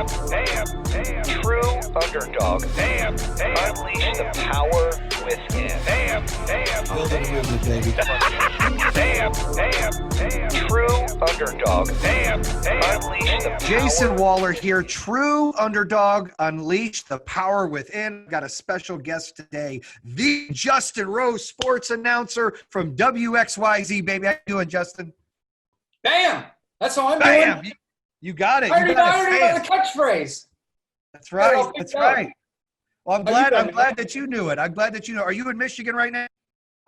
True Underdog. Unleash the power within. Building a movement, baby. True Underdog. Unleash the power. Jayson Waller here. True Underdog. Unleash the power within. Got a special guest today, the Justin Rose, sports announcer from WXYZ, baby. How you doing, Justin? Bam! That's how I'm Bam! doing. You got it. I already You got know it. the catchphrase. That's right. Well, That's go. right. Well, I'm How you glad. I'm doing, glad man? that you knew it. I'm glad that you know. Are you in Michigan right now?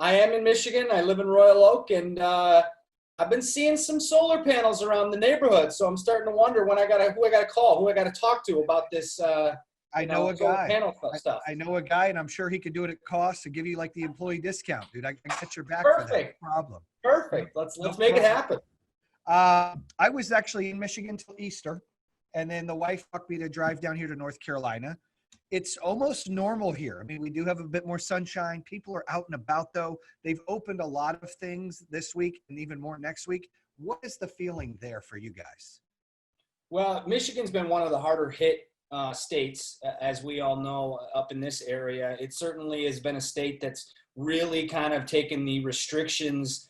I am in Michigan. I live in Royal Oak, and I've been seeing some solar panels around the neighborhood. So I'm starting to wonder who I gotta call, who I gotta talk to about this. I know a solar guy. panel stuff. I know a guy, and I'm sure he could do it at cost to give you like the employee discount, dude. I can get your back for that. Perfect. No problem. Perfect. Let's make it happen. I was actually in Michigan till Easter, and then the wife fucked me to drive down here to North Carolina. It's almost normal here. I mean, we do have a bit more sunshine. People are out and about, though. They've opened a lot of things this week and even more next week. What is the feeling there for you guys? Well, Michigan's been one of the harder hit states, as we all know, up in this area. It certainly has been a state that's really kind of taken the restrictions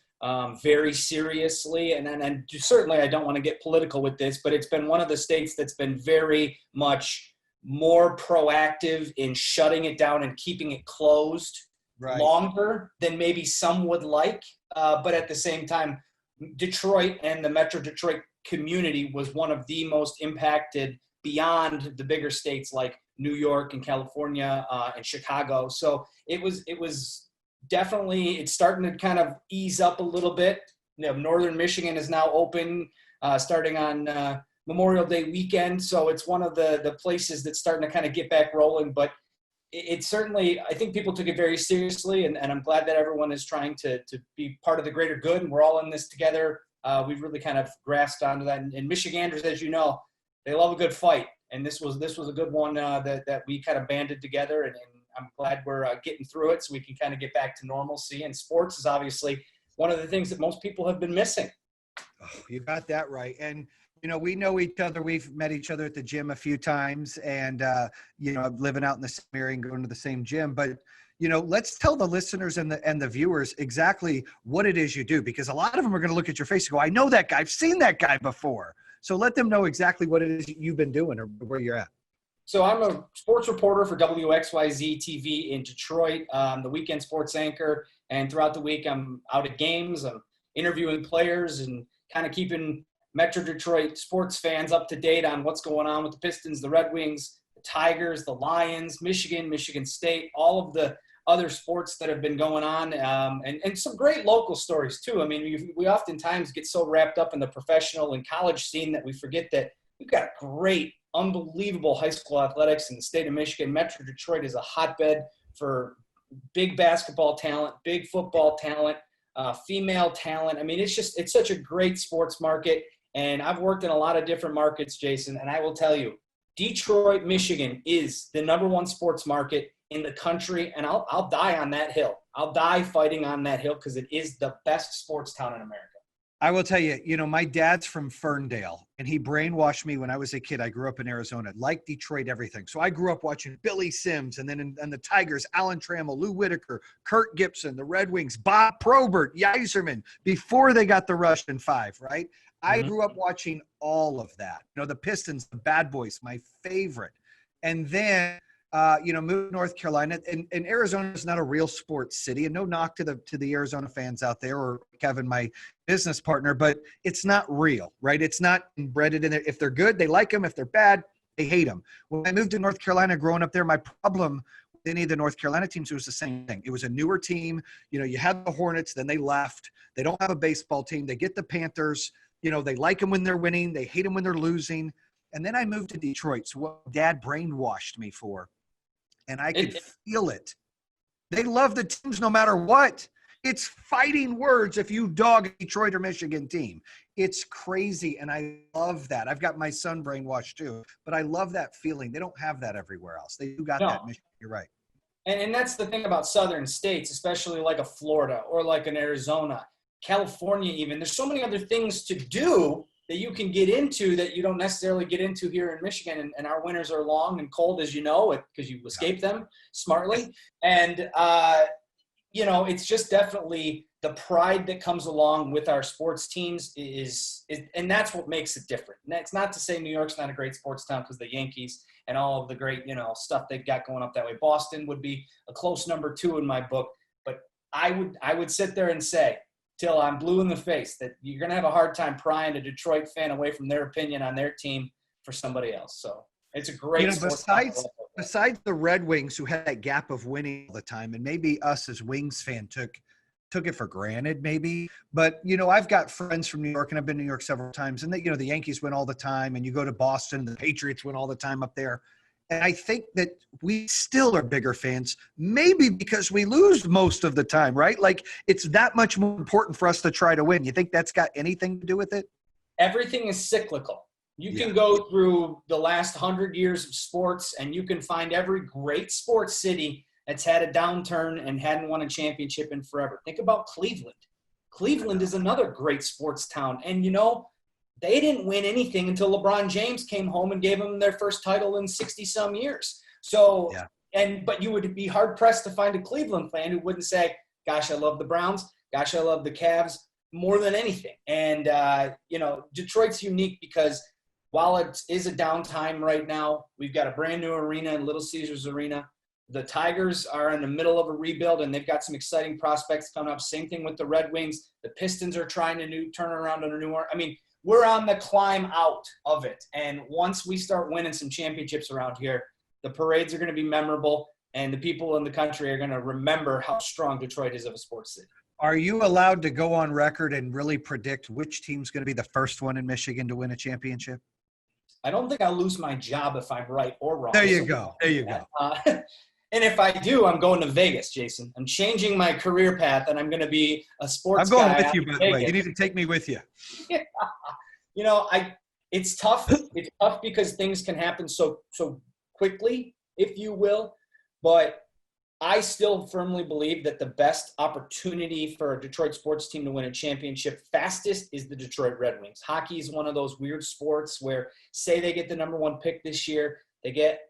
very seriously. And certainly I don't want to get political with this, but it's been one of the states that's been very much more proactive in shutting it down and keeping it closed longer than maybe some would like. But at the same time, Detroit and the Metro Detroit community was one of the most impacted beyond the bigger states like New York and California and Chicago. So it was definitely, it's starting to kind of ease up a little bit. You know, Northern Michigan is now open starting on Memorial Day weekend. So it's one of the places that's starting to kind of get back rolling. But it certainly, I think people took it very seriously, and I'm glad that everyone is trying to be part of the greater good, and we're all in this together. We've really kind of grasped onto that. And Michiganders, as you know, they love a good fight. And this was a good one that we kind of banded together, and I'm glad we're getting through it so we can kind of get back to normalcy. And sports is obviously one of the things that most people have been missing. Oh, you got that right. And, you know, we know each other. We've met each other at the gym a few times, and, you know, living out in the same area and going to the same gym. But, you know, let's tell the listeners and the viewers exactly what it is you do, because a lot of them are going to look at your face and go, I know that guy. I've seen that guy before. So let them know exactly what it is you've been doing or where you're at. So I'm a sports reporter for WXYZ TV in Detroit, the weekend sports anchor. And throughout the week, I'm out at games. I'm interviewing players and kind of keeping Metro Detroit sports fans up to date on what's going on with the Pistons, the Red Wings, the Tigers, the Lions, Michigan State, all of the other sports that have been going on, and some great local stories too. I mean, we oftentimes get so wrapped up in the professional and college scene that we forget that we've got great, unbelievable high school athletics in the state of Michigan. Metro Detroit is a hotbed for big basketball talent, big football talent, female talent. I mean, it's such a great sports market. And I've worked in a lot of different markets, Jason, and I will tell you, Detroit, Michigan is the number one sports market in the country, and I'll die on that hill. I'll die fighting on that hill because it is the best sports town in America. I will tell you, you know, my dad's from Ferndale, and he brainwashed me when I was a kid. I grew up in Arizona, like Detroit, everything. So I grew up watching Billy Sims, and then in the Tigers, Alan Trammell, Lou Whitaker, Kurt Gibson, the Red Wings, Bob Probert, Yzerman, before they got the rush in 5, right? I grew up watching all of that. You know, the Pistons, the Bad Boys, my favorite. And then, you know, moved to North Carolina. And Arizona is not a real sports city. And no knock to the Arizona fans out there, or Kevin, my business partner, but it's not real, right? It's not embedded in it. If they're good, they like them. If they're bad, they hate them. When I moved to North Carolina, growing up there, my problem with any of the North Carolina teams, it was the same thing. It was a newer team. You know, you had the Hornets, then they left. They don't have a baseball team. They get the Panthers. You know, they like them when they're winning. They hate them when they're losing. And then I moved to Detroit. So what Dad brainwashed me for, and I could feel it. They love the teams no matter what. It's fighting words if you dog a Detroit or Michigan team. It's crazy, and I love that. I've got my son brainwashed too, but I love that feeling. They don't have that everywhere else. They do got that in Michigan. You're right. And that's the thing about southern states, especially like a Florida or like an Arizona, California even. There's so many other things to do that you can get into that you don't necessarily get into here in Michigan. And our winters are long and cold, as you know, because you escape them smartly. And, it's just definitely the pride that comes along with our sports teams is and that's what makes it different. And that's not to say New York's not a great sports town because the Yankees and all of the great, stuff they've got going up that way. Boston would be a close number 2 in my book. But I would sit there and say, till I'm blue in the face, that you're going to have a hard time prying a Detroit fan away from their opinion on their team for somebody else. So it's a great besides the Red Wings, who had that gap of winning all the time, and maybe us as Wings fan took it for granted maybe. But, I've got friends from New York, and I've been to New York several times, and the Yankees win all the time, and you go to Boston, the Patriots win all the time up there. And I think that we still are bigger fans, maybe because we lose most of the time, right? Like, it's that much more important for us to try to win. You think that's got anything to do with it? Everything is cyclical. You can go through the last 100 years of sports, and you can find every great sports city that's had a downturn and hadn't won a championship in forever. Think about Cleveland. Cleveland is another great sports town. And, they didn't win anything until LeBron James came home and gave them their first title in 60-some years. So, but you would be hard-pressed to find a Cleveland fan who wouldn't say, gosh, I love the Browns. Gosh, I love the Cavs more than anything. And, Detroit's unique because while it is a downtime right now, we've got a brand-new arena in Little Caesars Arena. The Tigers are in the middle of a rebuild, and they've got some exciting prospects coming up. Same thing with the Red Wings. The Pistons are trying to turn around under new – we're on the climb out of it. And once we start winning some championships around here, the parades are going to be memorable, and the people in the country are going to remember how strong Detroit is of a sports city. Are you allowed to go on record and really predict which team's going to be the first one in Michigan to win a championship? I don't think I'll lose my job if I'm right or wrong. There you go. And if I do, I'm going to Vegas, Jason. I'm changing my career path, and I'm going to be a sports guy. I'm going with you, by the way. You need to take me with you. It's tough. It's tough because things can happen so quickly, if you will. But I still firmly believe that the best opportunity for a Detroit sports team to win a championship fastest is the Detroit Red Wings. Hockey is one of those weird sports where, say they get the number 1 pick this year, they get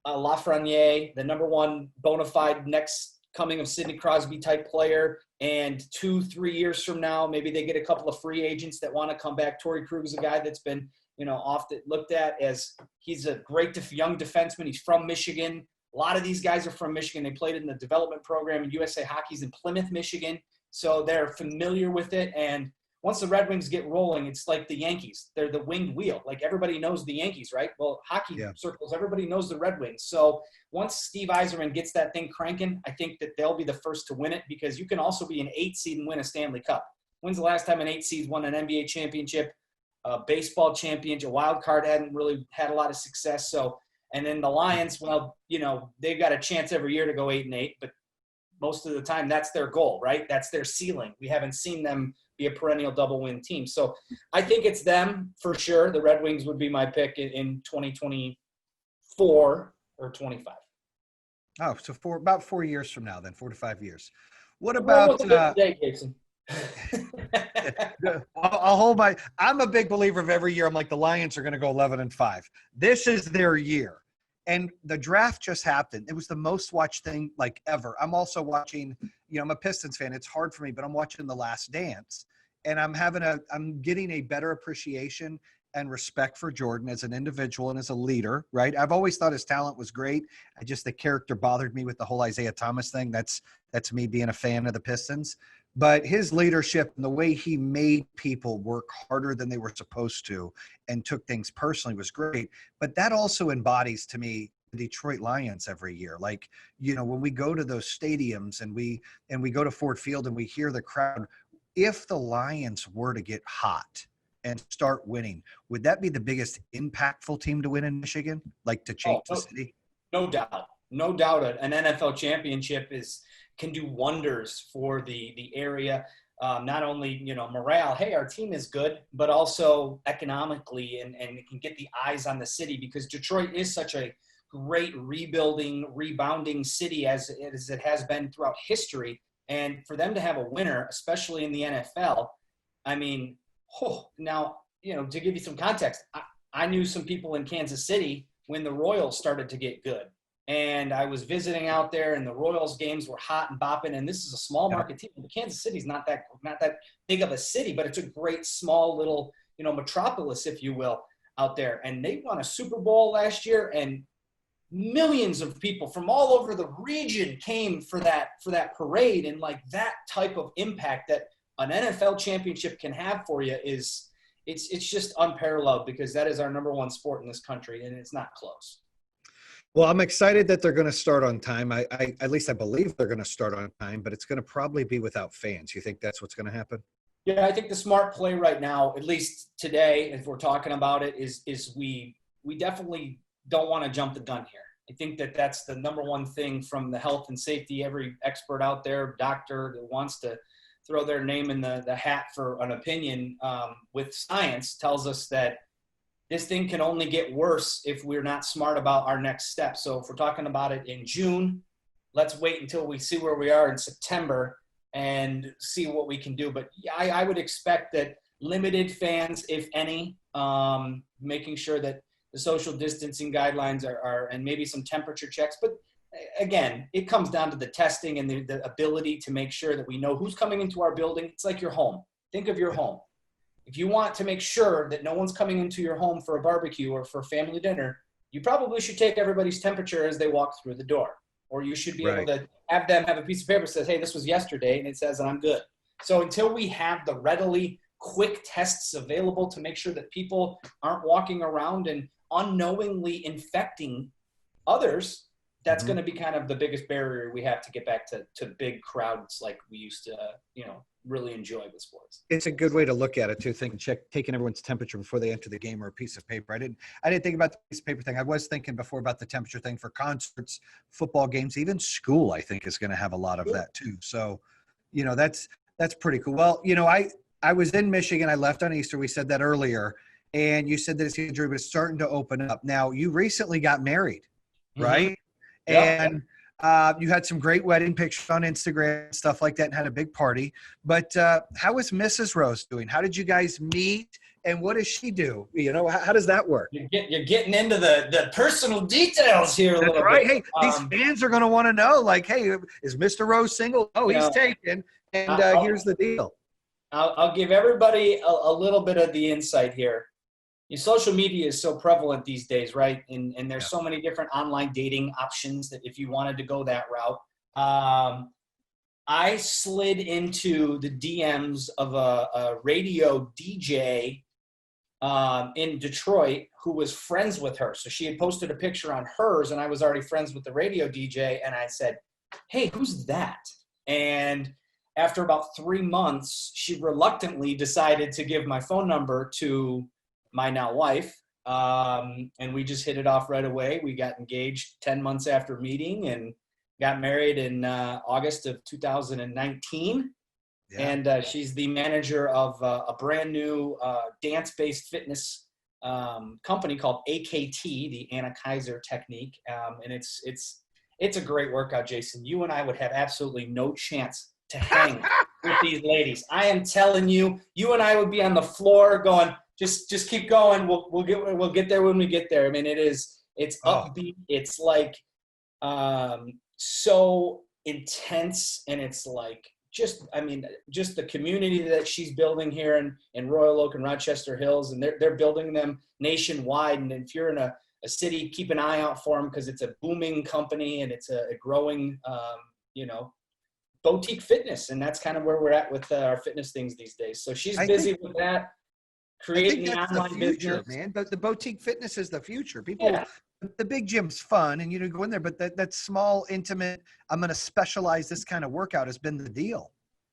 Lafreniere, the number 1 bona fide next coming of Sidney Crosby type player, and 2-3 years from now, maybe they get a couple of free agents that want to come back. Torrey Krug is a guy that's been, often looked at as he's a great young defenseman. He's from Michigan. A lot of these guys are from Michigan. They played in the development program in USA Hockey's in Plymouth, Michigan, so they're familiar with it. And once the Red Wings get rolling, it's like the Yankees. They're the winged wheel. Like, everybody knows the Yankees, right? Well, hockey circles, everybody knows the Red Wings. So once Steve Yzerman gets that thing cranking, I think that they'll be the first to win it, because you can also be an 8 seed and win a Stanley Cup. When's the last time an 8 seed won an NBA championship, a baseball championship? A wild card hadn't really had a lot of success. So, and then the Lions, well, they've got a chance every year to go 8-8, but most of the time that's their goal, right? That's their ceiling. We haven't seen them be a perennial double win team. So I think it's them for sure. The Red Wings would be my pick in 2024 or 25. Oh, so about 4 years from now, then 4 to 5 years. What about today, Jason? I'm a big believer of every year. I'm like, the Lions are going to go 11-5. This is their year. And the draft just happened. It was the most watched thing like ever. I'm also watching, I'm a Pistons fan. It's hard for me, but I'm watching The Last Dance, and I'm getting a better appreciation and respect for Jordan as an individual and as a leader, right? I've always thought his talent was great. The character bothered me with the whole Isaiah Thomas thing. That's me being a fan of the Pistons. But his leadership and the way he made people work harder than they were supposed to and took things personally was great. But that also embodies to me the Detroit Lions every year. Like, when we go to those stadiums and we go to Ford Field and we hear the crowd, if the Lions were to get hot and start winning, would that be the biggest impactful team to win in Michigan? Like, to change the city? No doubt. No doubt. An NFL championship can do wonders for the area. Not only, morale, hey, our team is good, but also economically, and it can get the eyes on the city, because Detroit is such a great rebounding city as it has been throughout history. And for them to have a winner, especially in the NFL, now to give you some context, I knew some people in Kansas City when the Royals started to get good. And I was visiting out there, and the Royals games were hot and bopping. And this is a small market team. Kansas City's not that big of a city, but it's a great small little, metropolis, if you will, out there. And they won a Super Bowl last year, and millions of people from all over the region came for that parade. And like that type of impact that an NFL championship can have for you it's just unparalleled, because that is our number one sport in this country, and it's not close. Well, I'm excited that they're going to start on time. I at least I believe they're going to start on time, but it's going to probably be without fans. You think that's what's going to happen? Yeah, I think the smart play right now, at least today, if we're talking about it, is we definitely don't want to jump the gun here. I think that's the number one thing from the health and safety. Every expert out there, doctor that wants to throw their name in the hat for an opinion with science, tells us that this thing can only get worse if we're not smart about our next step. So if we're talking about it in June, let's wait until we see where we are in September and see what we can do. But I would expect that limited fans, if any, making sure that the social distancing guidelines are and maybe some temperature checks. But again, it comes down to the testing and the ability to make sure that we know who's coming into our building. It's like your home. Think of your home. If you want to make sure that no one's coming into your home for a barbecue or for family dinner, you probably should take everybody's temperature as they walk through the door. Or you should be able to have them have a piece of paper that says, hey, this was yesterday, and it says that I'm good. So until we have the readily quick tests available to make sure that people aren't walking around and unknowingly infecting others, that's going to be kind of the biggest barrier we have to get back to big crowds like we used to, really enjoy with sports. It's a good way to look at it too. Taking everyone's temperature before they enter the game or a piece of paper. I didn't think about the piece of paper thing. I was thinking before about the temperature thing for concerts, football games, even school. I think is going to have a lot of that too. So, that's pretty cool. Well, I was in Michigan. I left on Easter. We said that earlier, and you said that it's injury, but it's starting to open up. Now, you recently got married, right? And you had some great wedding pictures on Instagram and stuff like that, and had a big party. But how is Mrs. Rose doing? How did you guys meet, and what does she do? How does that work? You're getting into the personal details here a little bit. Hey, these fans are going to want to know, like, hey, is Mr. Rose single? Oh, he's taken. And here's the deal. I'll give everybody a little bit of the insight here. Social media is so prevalent these days, right? And there's so many different online dating options that if you wanted to go that route. I slid into the DMs of a radio DJ in Detroit who was friends with her. So she had posted a picture on hers, and I was already friends with the radio DJ. And I said, hey, who's that? And after about 3 months, she reluctantly decided to give my phone number to my now wife, and we just hit it off right away. We got engaged 10 months after meeting and got married in August of 2019. Yeah. And she's the manager of a brand new dance-based fitness company called AKT, the Anna Kaiser technique. And it's a great workout, Jason. You and I would have absolutely no chance to hang with these ladies. I am telling you, you and I would be on the floor going, just keep going. We'll get there when we get there. I mean, it's upbeat. It's like so intense, and it's like just the community that she's building here in Royal Oak and Rochester Hills, and they're building them nationwide. And if you're in a city, keep an eye out for them, because it's a booming company and it's a growing boutique fitness, and that's kind of where we're at with our fitness things these days. So she's busy with that. Creating the online future, business, man. But the boutique fitness is the future. People, the big gym's fun, and go in there, but that small, intimate, I'm going to specialize this kind of workout has been the deal.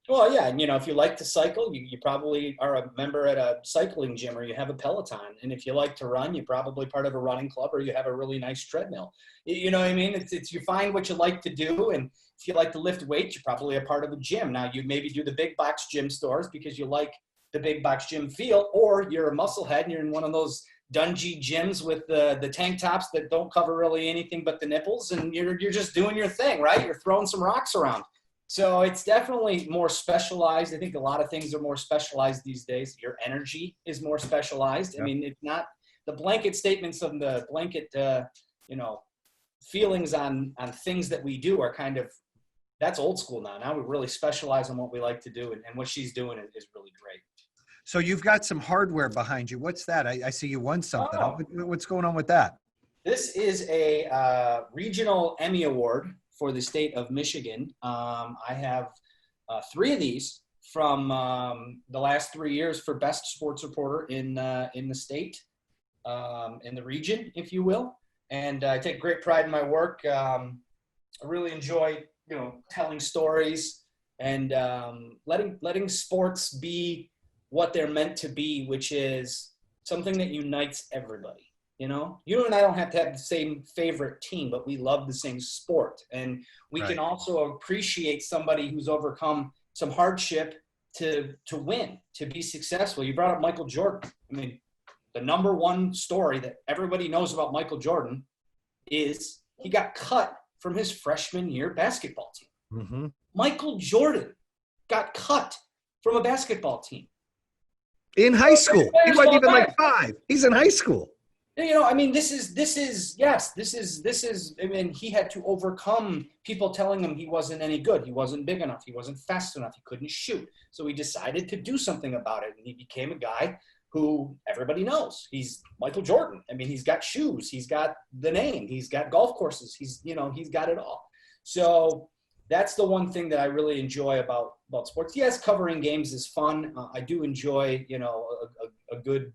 Well, yeah, and if you like to cycle, you probably are a member at a cycling gym, or you have a Peloton. And if you like to run, you're probably part of a running club, or you have a really nice treadmill. You know what I mean? It's you find what you like to do, and if you like to lift weights, you're probably a part of a gym. Now, you maybe do the big box gym stores because you like the big box gym feel, or you're a musclehead and you're in one of those dungy gyms with the tank tops that don't cover really anything but the nipples, and you're just doing your thing, right? You're throwing some rocks around. So it's definitely more specialized. I think a lot of things are more specialized these days. Your energy is more specialized. I mean, it's not the blanket statements of the blanket, feelings on things that we do are kind of, that's old school now. Now we really specialize on what we like to do, and what she's doing is really great. So you've got some hardware behind you. What's that? I see you won something. Oh. What's going on with that? This is a regional Emmy Award for the state of Michigan. I have 3 of these from the last 3 years for best sports reporter in the state, in the region, if you will. And I take great pride in my work. I really enjoy, telling stories and letting sports be what they're meant to be, which is something that unites everybody. You and I don't have to have the same favorite team, but we love the same sport. And we can also appreciate somebody who's overcome some hardship to win, to be successful. You brought up Michael Jordan. I mean, the number one story that everybody knows about Michael Jordan is he got cut from his freshman year basketball team. Mm-hmm. Michael Jordan got cut from a basketball team. In high school. He wasn't even like 5. He's in high school. I mean, this is, I mean, he had to overcome people telling him he wasn't any good. He wasn't big enough. He wasn't fast enough. He couldn't shoot. So he decided to do something about it. And he became a guy who everybody knows. He's Michael Jordan. I mean, he's got shoes. He's got the name. He's got golf courses. He's got it all. So that's the one thing that I really enjoy about sports. Yes, covering games is fun. I do enjoy, a good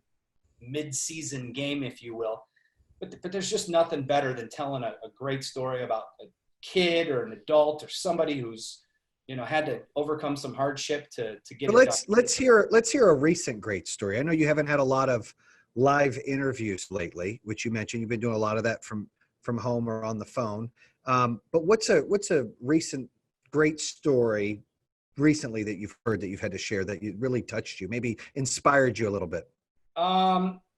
mid-season game, if you will. But there's just nothing better than telling a great story about a kid or an adult or somebody who's, had to overcome some hardship to get it done. Let's hear a recent great story. I know you haven't had a lot of live interviews lately, which you mentioned. You've been doing a lot of that from home or on the phone. But what's a recent great story recently that you've heard that you've had to share that really touched you, maybe inspired you a little bit?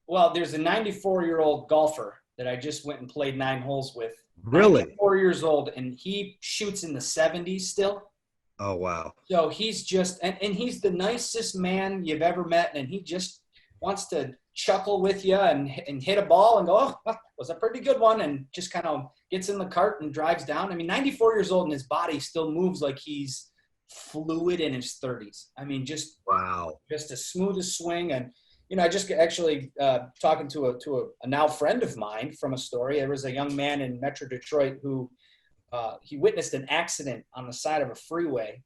Well, there's a 94-year-old golfer that I just went and played 9 holes with. Really? 94 years old, and he shoots in the 70s still. Oh, wow. So he's just, and he's the nicest man you've ever met, and he just wants to chuckle with you and hit a ball and go, oh, that was a pretty good one, and just kind of gets in the cart and drives down. I mean, 94 years old, and his body still moves like he's fluid in his 30s. I mean, just wow, just as smooth as swing. And I just actually talking to a now friend of mine from a story. There was a young man in Metro Detroit who he witnessed an accident on the side of a freeway,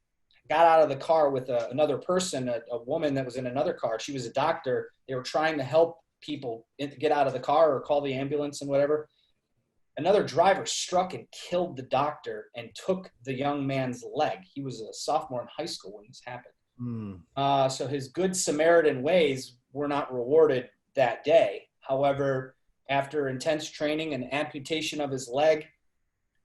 got out of the car with another person, a woman that was in another car. She was a doctor. They were trying to help people get out of the car or call the ambulance and whatever. Another driver struck and killed the doctor and took the young man's leg. He was a sophomore in high school when this happened. So his good Samaritan ways were not rewarded that day. However, after intense training and amputation of his leg,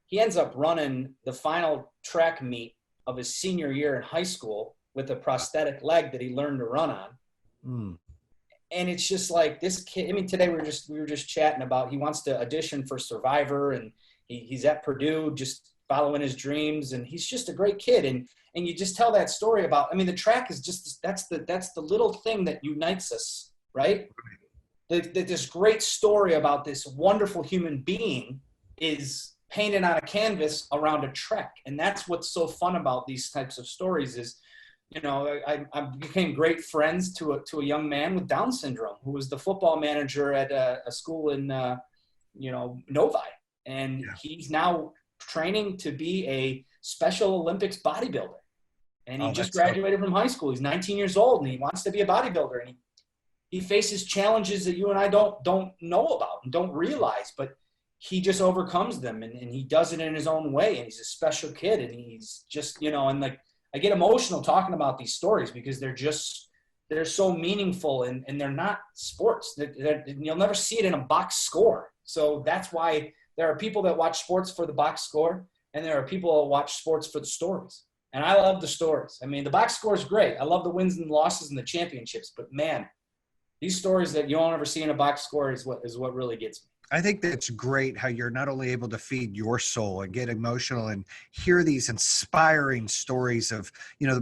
he ends up running the final track meet of his senior year in high school with a prosthetic leg that he learned to run on. And it's just like this kid. I mean, today we were just chatting about he wants to audition for Survivor, and he's at Purdue just following his dreams, and he's just a great kid. And you just tell that story about. I mean, the track is just that's the little thing that unites us, right? This great story about this wonderful human being is painted on a canvas around a trek, and that's what's so fun about these types of stories is. I became great friends to a young man with Down syndrome who was the football manager at a school in, Novi. And he's now training to be a Special Olympics bodybuilder. And he just graduated from high school. He's 19 years old, and he wants to be a bodybuilder. And he faces challenges that you and I don't know about and don't realize, but he just overcomes them, and he does it in his own way. And he's a special kid, and he's just, and like, I get emotional talking about these stories because they're so meaningful and they're not sports. You'll never see it in a box score. So that's why there are people that watch sports for the box score, and there are people that watch sports for the stories. And I love the stories. I mean, the box score is great. I love the wins and losses and the championships, but man, these stories that you won't ever see in a box score is what really gets me. I think that's great how you're not only able to feed your soul and get emotional and hear these inspiring stories of,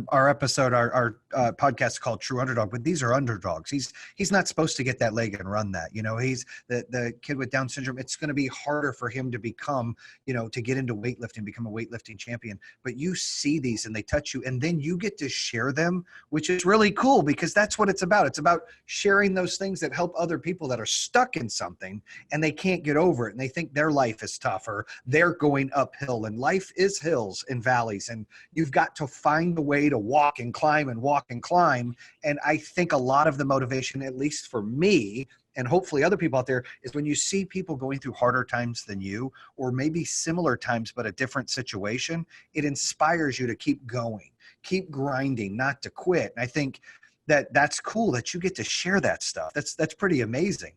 our episode, our podcast called True Underdog, but these are underdogs. He's not supposed to get that leg and run that. He's the kid with Down syndrome. It's going to be harder for him to become, to get into weightlifting, become a weightlifting champion. But you see these and they touch you, and then you get to share them, which is really cool because that's what it's about. It's about sharing those things that help other people that are stuck in something and they can't get over it, and they think their life is tough or they're going uphill, and life is hills and valleys, and you've got to find a way to walk and climb and walk and climb. And I think a lot of the motivation, at least for me and hopefully other people out there, is when you see people going through harder times than you, or maybe similar times but a different situation, it inspires you to keep going, keep grinding, not to quit. And I think that's cool that you get to share that stuff. That's pretty amazing.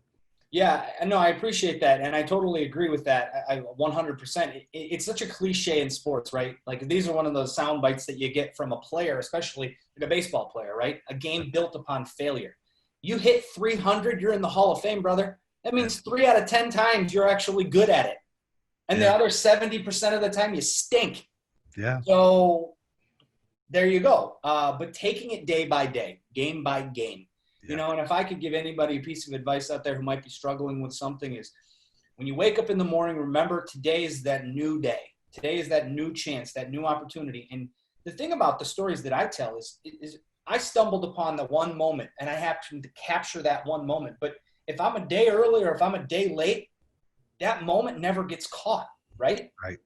Yeah, no, I appreciate that. And I totally agree with that. I 100%. It's such a cliche in sports, right? Like these are one of those sound bites that you get from a player, especially like a baseball player, right? A game built upon failure. You hit 300, you're in the Hall of Fame, brother. That means 3 out of 10 times you're actually good at it. And the other 70% of the time you stink. Yeah. So there you go. But taking it day by day, game by game. And if I could give anybody a piece of advice out there who might be struggling with something, is when you wake up in the morning, remember today is that new day. Today is that new chance, that new opportunity. And the thing about the stories that I tell is I stumbled upon the one moment and I happened to capture that one moment. But if I'm a day early or if I'm a day late, that moment never gets caught, right? Right.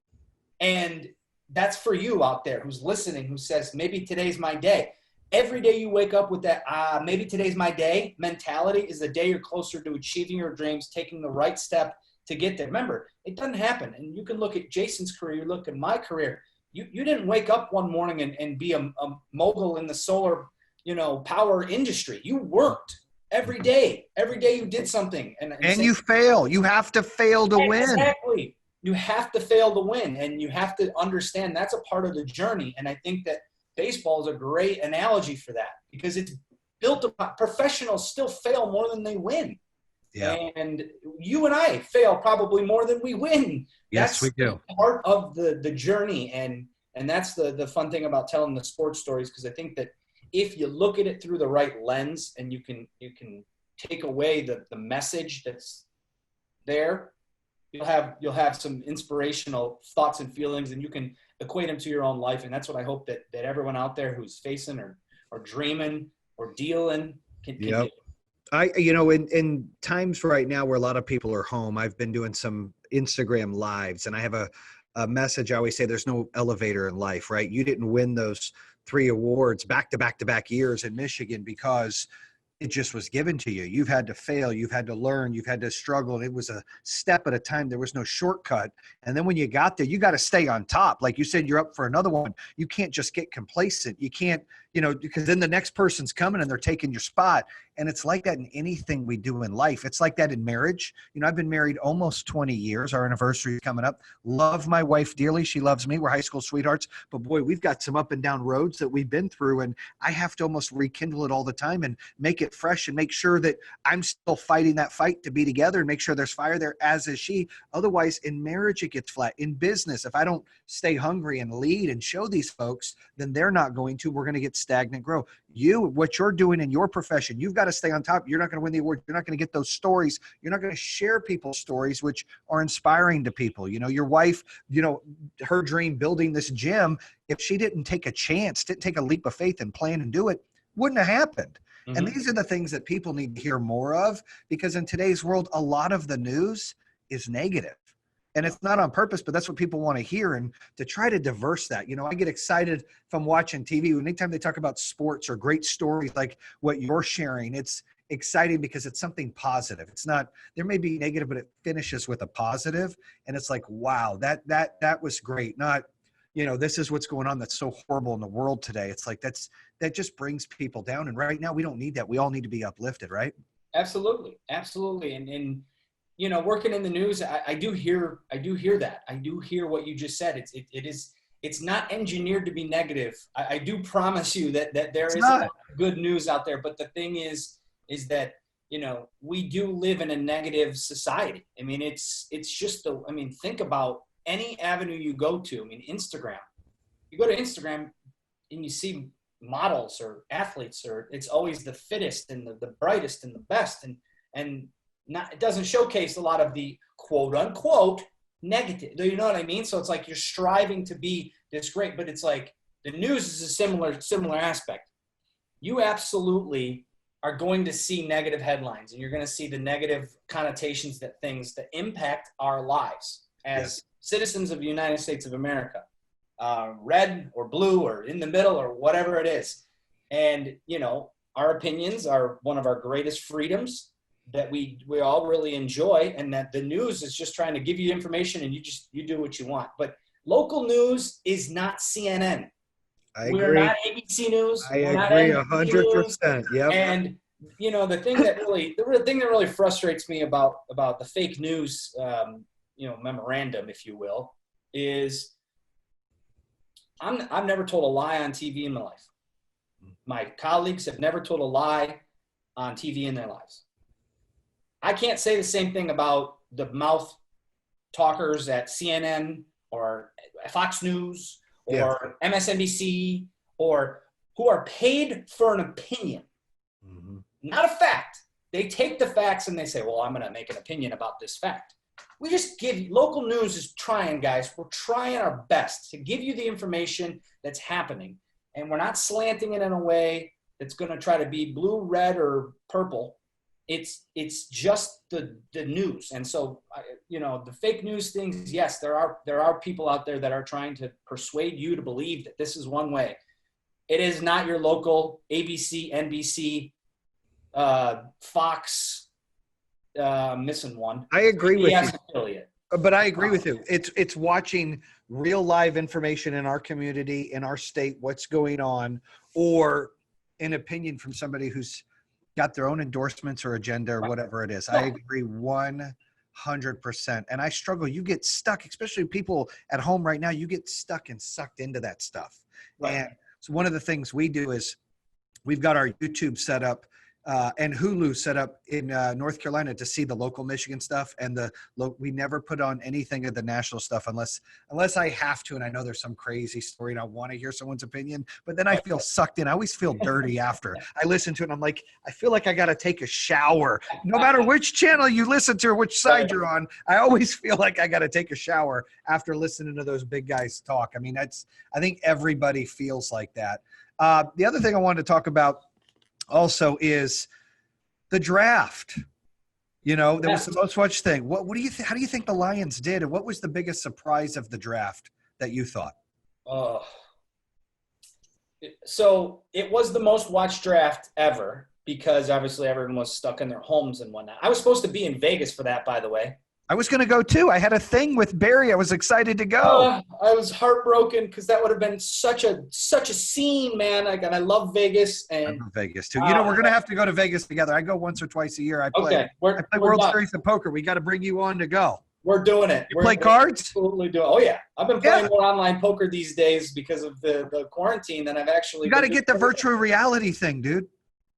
And that's for you out there who's listening, who says, maybe today's my day. Every day you wake up with that, maybe today's my day mentality is the day you're closer to achieving your dreams, taking the right step to get there. Remember, it doesn't happen. And you can look at Jason's career, you look at my career. You didn't wake up one morning and be a mogul in the solar, power industry. You worked every day. Every day you did something. And you fail. You have to fail to win. Exactly. You have to fail to win. And you have to understand that's a part of the journey. And I think that baseball is a great analogy for that because it's built upon professionals still fail more than they win. Yeah. And you and I fail probably more than we win. Yes, that's we do. Part of the journey. And that's the fun thing about telling the sports stories, because I think that if you look at it through the right lens and you can take away the message that's there, you'll have some inspirational thoughts and feelings, and you can equate them to your own life. And that's what I hope that everyone out there who's facing or dreaming or dealing can do. In times right now where a lot of people are home, I've been doing some Instagram lives, and I have a message. I always say there's no elevator in life, right? You didn't win those 3 awards back to back to back years in Michigan because it just was given to you. You've had to fail. You've had to learn. You've had to struggle. And it was a step at a time. There was no shortcut. And then when you got there, you got to stay on top. Like you said, you're up for another one. You can't just get complacent. You can't, because then the next person's coming and they're taking your spot. And it's like that in anything we do in life. It's like that in marriage. I've been married almost 20 years. Our anniversary is coming up. Love my wife dearly. She loves me. We're high school sweethearts. But boy, we've got some up and down roads that we've been through. And I have to almost rekindle it all the time and make it fresh and make sure that I'm still fighting that fight to be together and make sure there's fire there, as is she. Otherwise, in marriage, it gets flat. In business, if I don't stay hungry and lead and show these folks, then they're not going to. We're going to get stagnant growth. What you're doing in your profession, you've got to stay on top. You're not going to win the award. You're not going to get those stories. You're not going to share people's stories, which are inspiring to people. Your wife, her dream building this gym, if she didn't take a chance, didn't take a leap of faith and plan and do it, wouldn't have happened. Mm-hmm. And these are the things that people need to hear more of, because in today's world, a lot of the news is negative. And it's not on purpose, but that's what people want to hear. And to try to diverse that, I get excited if I'm watching TV. Anytime they talk about sports or great stories like what you're sharing, it's exciting because it's something positive. It's not, there may be negative, but it finishes with a positive. And it's like, wow, that was great. Not, this is what's going on that's so horrible in the world today. It's like, that just brings people down. And right now we don't need that. We all need to be uplifted, right? Absolutely. Absolutely. And working in the news, I do hear that. I do hear what you just said. It's not engineered to be negative. I do promise you that there is good news out there. But the thing is that, we do live in a negative society. I mean, it's just think about any avenue you go to. I mean, Instagram. You go to Instagram and you see models or athletes, or it's always the fittest and the brightest and the best, and not, it doesn't showcase a lot of the quote unquote negative. You know what I mean? So it's like you're striving to be this great, but it's like the news is a similar aspect. You absolutely are going to see negative headlines, and you're going to see the negative connotations that impact our lives as citizens of the United States of America, red or blue or in the middle or whatever it is. And, our opinions are one of our greatest freedoms that we all really enjoy, and that the news is just trying to give you information and you do what you want. But local news is not CNN. We're not ABC News. I agree 100%. Yep. And the thing that really frustrates me about the fake news, memorandum, if you will, is I've never told a lie on TV in my life. My colleagues have never told a lie on TV in their lives. I can't say the same thing about the mouth talkers at CNN or Fox News or MSNBC, or who are paid for an opinion, not a fact. They take the facts and they say, well, I'm going to make an opinion about this fact. We just local news is trying, guys. We're trying our best to give you the information that's happening. And we're not slanting it in a way that's going to try to be blue, red, or purple. It's just the news. And so, the fake news things, yes, there are people out there that are trying to persuade you to believe that this is one way. It is not your local ABC, NBC, Fox, missing one. I agree with you. Affiliate. But I agree with you. It's watching real live information in our community, in our state, what's going on, or an opinion from somebody who's got their own endorsements or agenda or whatever it is. I agree 100%. And I struggle. You get stuck, especially people at home right now, you get stuck and sucked into that stuff. Right. And so one of the things we do is we've got our YouTube set up and Hulu set up in North Carolina to see the local Michigan stuff. And we never put on anything of the national stuff unless I have to. And I know there's some crazy story and I want to hear someone's opinion, but then I feel sucked in. I always feel dirty after I listen to it. And I'm like, I feel like I got to take a shower. No matter which channel you listen to or which side you're on, I always feel like I got to take a shower after listening to those big guys talk. I mean, I think everybody feels like that. The other thing I wanted to talk about also is the draft. There was the most watched thing. What do you how do you think the Lions did, and what was the biggest surprise of the draft that you thought? So it was the most watched draft ever because obviously everyone was stuck in their homes and whatnot. I was supposed to be in Vegas for that, by the way. I was going to go too. I had a thing with Barry. I was excited to go. I was heartbroken because that would have been such a scene, man. And I love Vegas. And I love Vegas too. We're going to have to go to Vegas together. I go once or twice a year. I play World Series of Poker. We got to bring you on to go. We're doing it. You play cards? Absolutely do it. Oh yeah, I've been playing more online poker these days because of the quarantine than I've actually. You got to get the virtual reality thing, dude.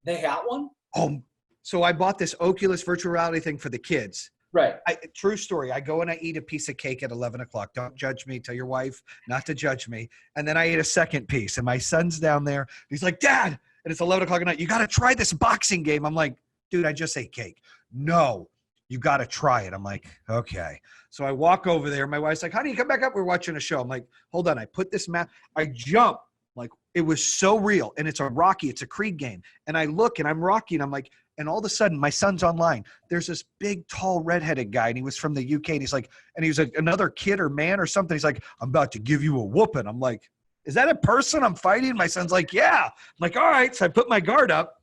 They got one? So I bought this Oculus virtual reality thing for the kids. Right. True story. I go and I eat a piece of cake at 11 o'clock. Don't judge me. Tell your wife not to judge me. And then I ate a second piece. And my son's down there. He's like, Dad. And it's 11 o'clock at night. You got to try this boxing game. I'm like, dude, I just ate cake. No, you got to try it. I'm like, okay. So I walk over there. My wife's like, how do you come back up? We're watching a show. I'm like, hold on. I put this map. I jump. Like, it was so real. And it's a Creed game. And I look and I'm Rocky and I'm like, and all of a sudden, my son's online. There's this big, tall, redheaded guy, and he was from the UK. And he's like, and he was another kid or man or something. He's like, I'm about to give you a whooping. I'm like, is that a person I'm fighting? My son's like, yeah. I'm like, all right. So I put my guard up.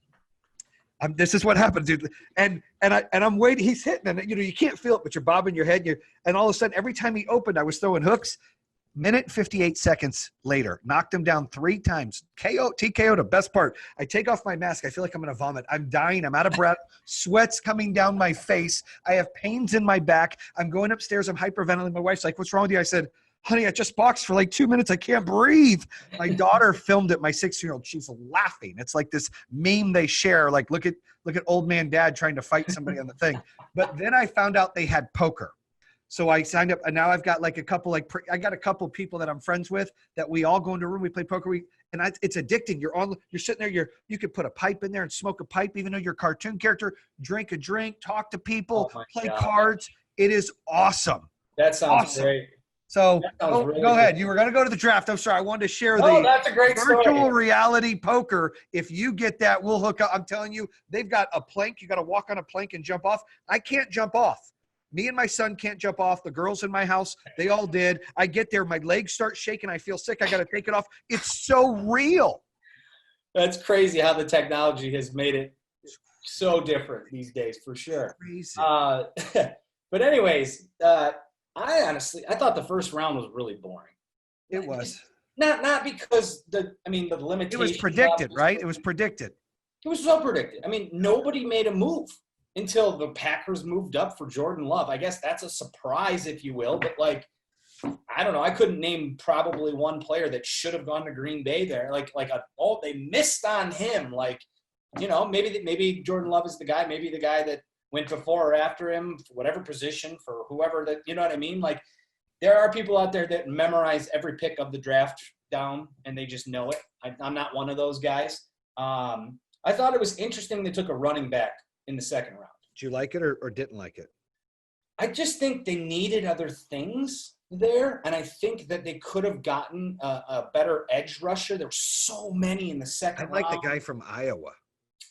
This is what happened, dude. And I'm waiting. He's hitting, and you can't feel it, but you're bobbing your head. And all of a sudden, every time he opened, I was throwing hooks. Minute 58 seconds later, knocked him down 3 times. TKO, the best part. I take off my mask. I feel like I'm going to vomit. I'm dying. I'm out of breath. Sweat's coming down my face. I have pains in my back. I'm going upstairs. I'm hyperventilating. My wife's like, what's wrong with you? I said, honey, I just boxed for like 2 minutes. I can't breathe. My daughter filmed it. My 6-year-old, she's laughing. It's like this meme they share. Like, look at old man dad trying to fight somebody on the thing. But then I found out they had poker. So I signed up, and now I've got like a couple, I got a couple people that I'm friends with that we all go into a room, we play poker. It's addicting. You're sitting there, you could put a pipe in there and smoke a pipe, even though you're a cartoon character, drink a drink, talk to people, play cards. It is awesome. That sounds great. So really go ahead. good. You were going to go to the draft. I'm sorry. I wanted to share that's a great virtual reality poker. If you get that, we'll hook up. I'm telling you, they've got a plank. You got to walk on a plank and jump off. I can't jump off. Me and my son can't jump off. The girls in my house, they all did. I get there, my legs start shaking. I feel sick. I got to take it off. It's so real. That's crazy how the technology has made it so different these days, for sure. Crazy. But anyways, I thought the first round was really boring. It was. Not because the limitations. It was predicted, right? It was predicted. It was so predicted. I mean, nobody made a move until the Packers moved up for Jordan Love. I guess that's a surprise, if you will. But, like, I don't know. I couldn't name probably one player that should have gone to Green Bay there. They missed on him. Like, you know, maybe Jordan Love is the guy. Maybe the guy that went before or after him, whatever position, for whoever that, you know what I mean? Like, there are people out there that memorize every pick of the draft down, and they just know it. I'm not one of those guys. I thought it was interesting they took a running back in the second round. Did you like it or didn't like it? I just think they needed other things there, and I think that they could have gotten a better edge rusher. There were so many in the second round. I like the guy from Iowa.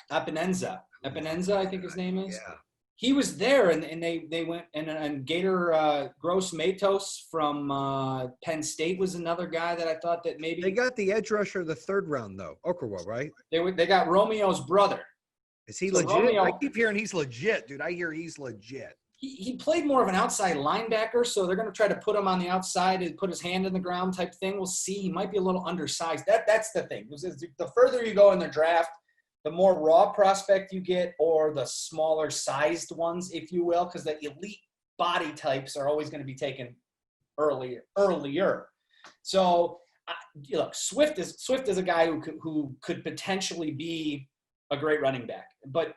Epinenza, I think his name is. Yeah. He was there, and they went, and Gator Gross Matos from Penn State was another guy that I thought that maybe. They got the edge rusher the third round, though. Okorowo, right? They got Romeo's brother. Is he legit? Romeo, I keep hearing he's legit, dude. I hear he's legit. He played more of an outside linebacker, so they're going to try to put him on the outside and put his hand in the ground type thing. We'll see. He might be a little undersized. That's the thing. The further you go in the draft, the more raw prospect you get, or the smaller sized ones, if you will, because the elite body types are always going to be taken earlier. So, look, Swift is a guy who could potentially be a great running back. But,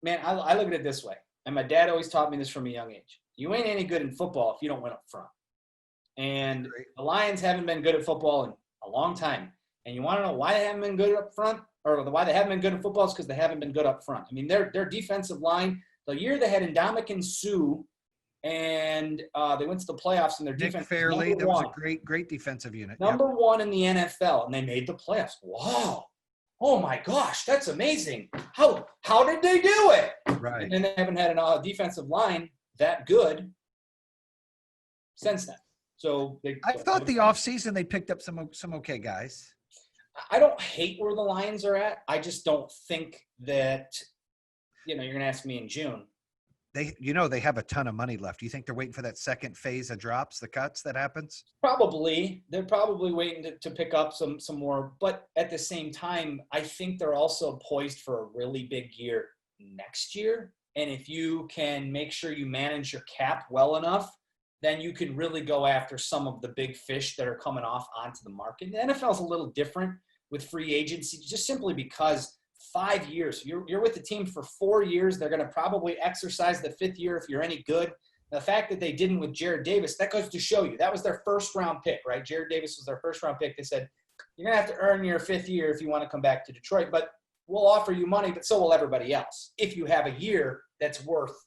man, I look at it this way, and my dad always taught me this from a young age. You ain't any good in football if you don't win up front. And the Lions haven't been good at football in a long time. And you want to know why they haven't been good up front, or why they haven't been good at football, is because they haven't been good up front. I mean, their defensive line, the year they had Ndamukong Suh, and they went to the playoffs, and their defense Nick Fairley, that was a great defensive unit. Number one in the NFL, and they made the playoffs. Wow. Oh, my gosh, that's amazing. How did they do it? Right. And then they haven't had a defensive line that good since then. So I thought the offseason they picked up some okay guys. I don't hate where the Lions are at. I just don't think that, you're going to ask me in June. They have a ton of money left. Do you think they're waiting for that second phase of drops, the cuts that happens? Probably. They're probably waiting to pick up some more. But at the same time, I think they're also poised for a really big year next year. And if you can make sure you manage your cap well enough, then you can really go after some of the big fish that are coming off onto the market. The NFL is a little different with free agency, just simply because 5 years. You're with the team for 4 years. They're going to probably exercise the 5th year if you're any good. The fact that they didn't with Jared Davis, that goes to show you. That was their first-round pick, right? Jared Davis was their first-round pick. They said, you're going to have to earn your 5th year if you want to come back to Detroit, but we'll offer you money, but so will everybody else, if you have a year that's worth,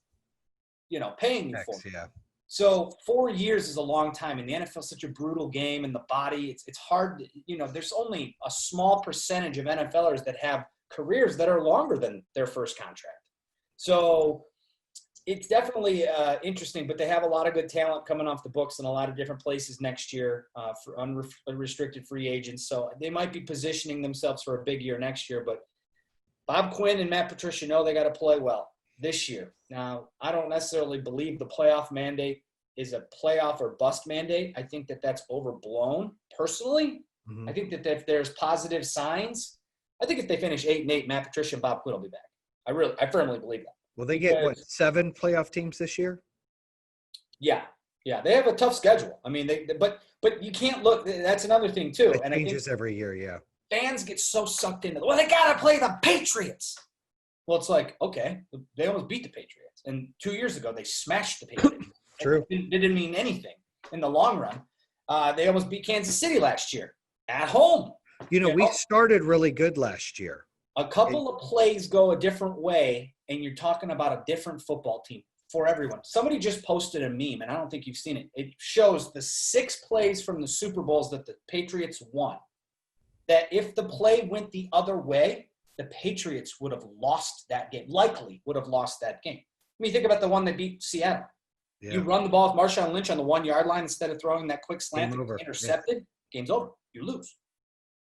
paying you for. Yeah. So 4 years is a long time, and the NFL is such a brutal game, and the body, it's hard. There's only a small percentage of NFLers that have careers that are longer than their first contract. So it's definitely interesting, but they have a lot of good talent coming off the books in a lot of different places next year for unrestricted free agents. So they might be positioning themselves for a big year next year, but Bob Quinn and Matt Patricia know they got to play well this year. Now, I don't necessarily believe the playoff mandate is a playoff or bust mandate. I think that that's overblown personally. Mm-hmm. I think that if there's positive signs, I think if they finish 8-8, Matt Patricia and Bob Quinn will be back. I firmly believe that. Will they get 7 playoff teams this year? Yeah. Yeah, they have a tough schedule. I mean, but you can't look. That's another thing too. It And changes every year. Yeah. fans get so sucked into, well, they got to play the Patriots. Well, it's like, okay, they almost beat the Patriots. And 2 years ago, they smashed the Patriots. True. It didn't mean anything in the long run. They almost beat Kansas City last year at home. We started really good last year. A couple of plays go a different way, and you're talking about a different football team for everyone. Somebody just posted a meme, and I don't think you've seen it. It shows the 6 plays from the Super Bowls that the Patriots won. That if the play went the other way, the Patriots would have lost that game, likely would have lost that game. I mean, think about the one that beat Seattle. Yeah. You run the ball with Marshawn Lynch on the 1 yard line instead of throwing that quick slant, intercepted, game's over. You lose.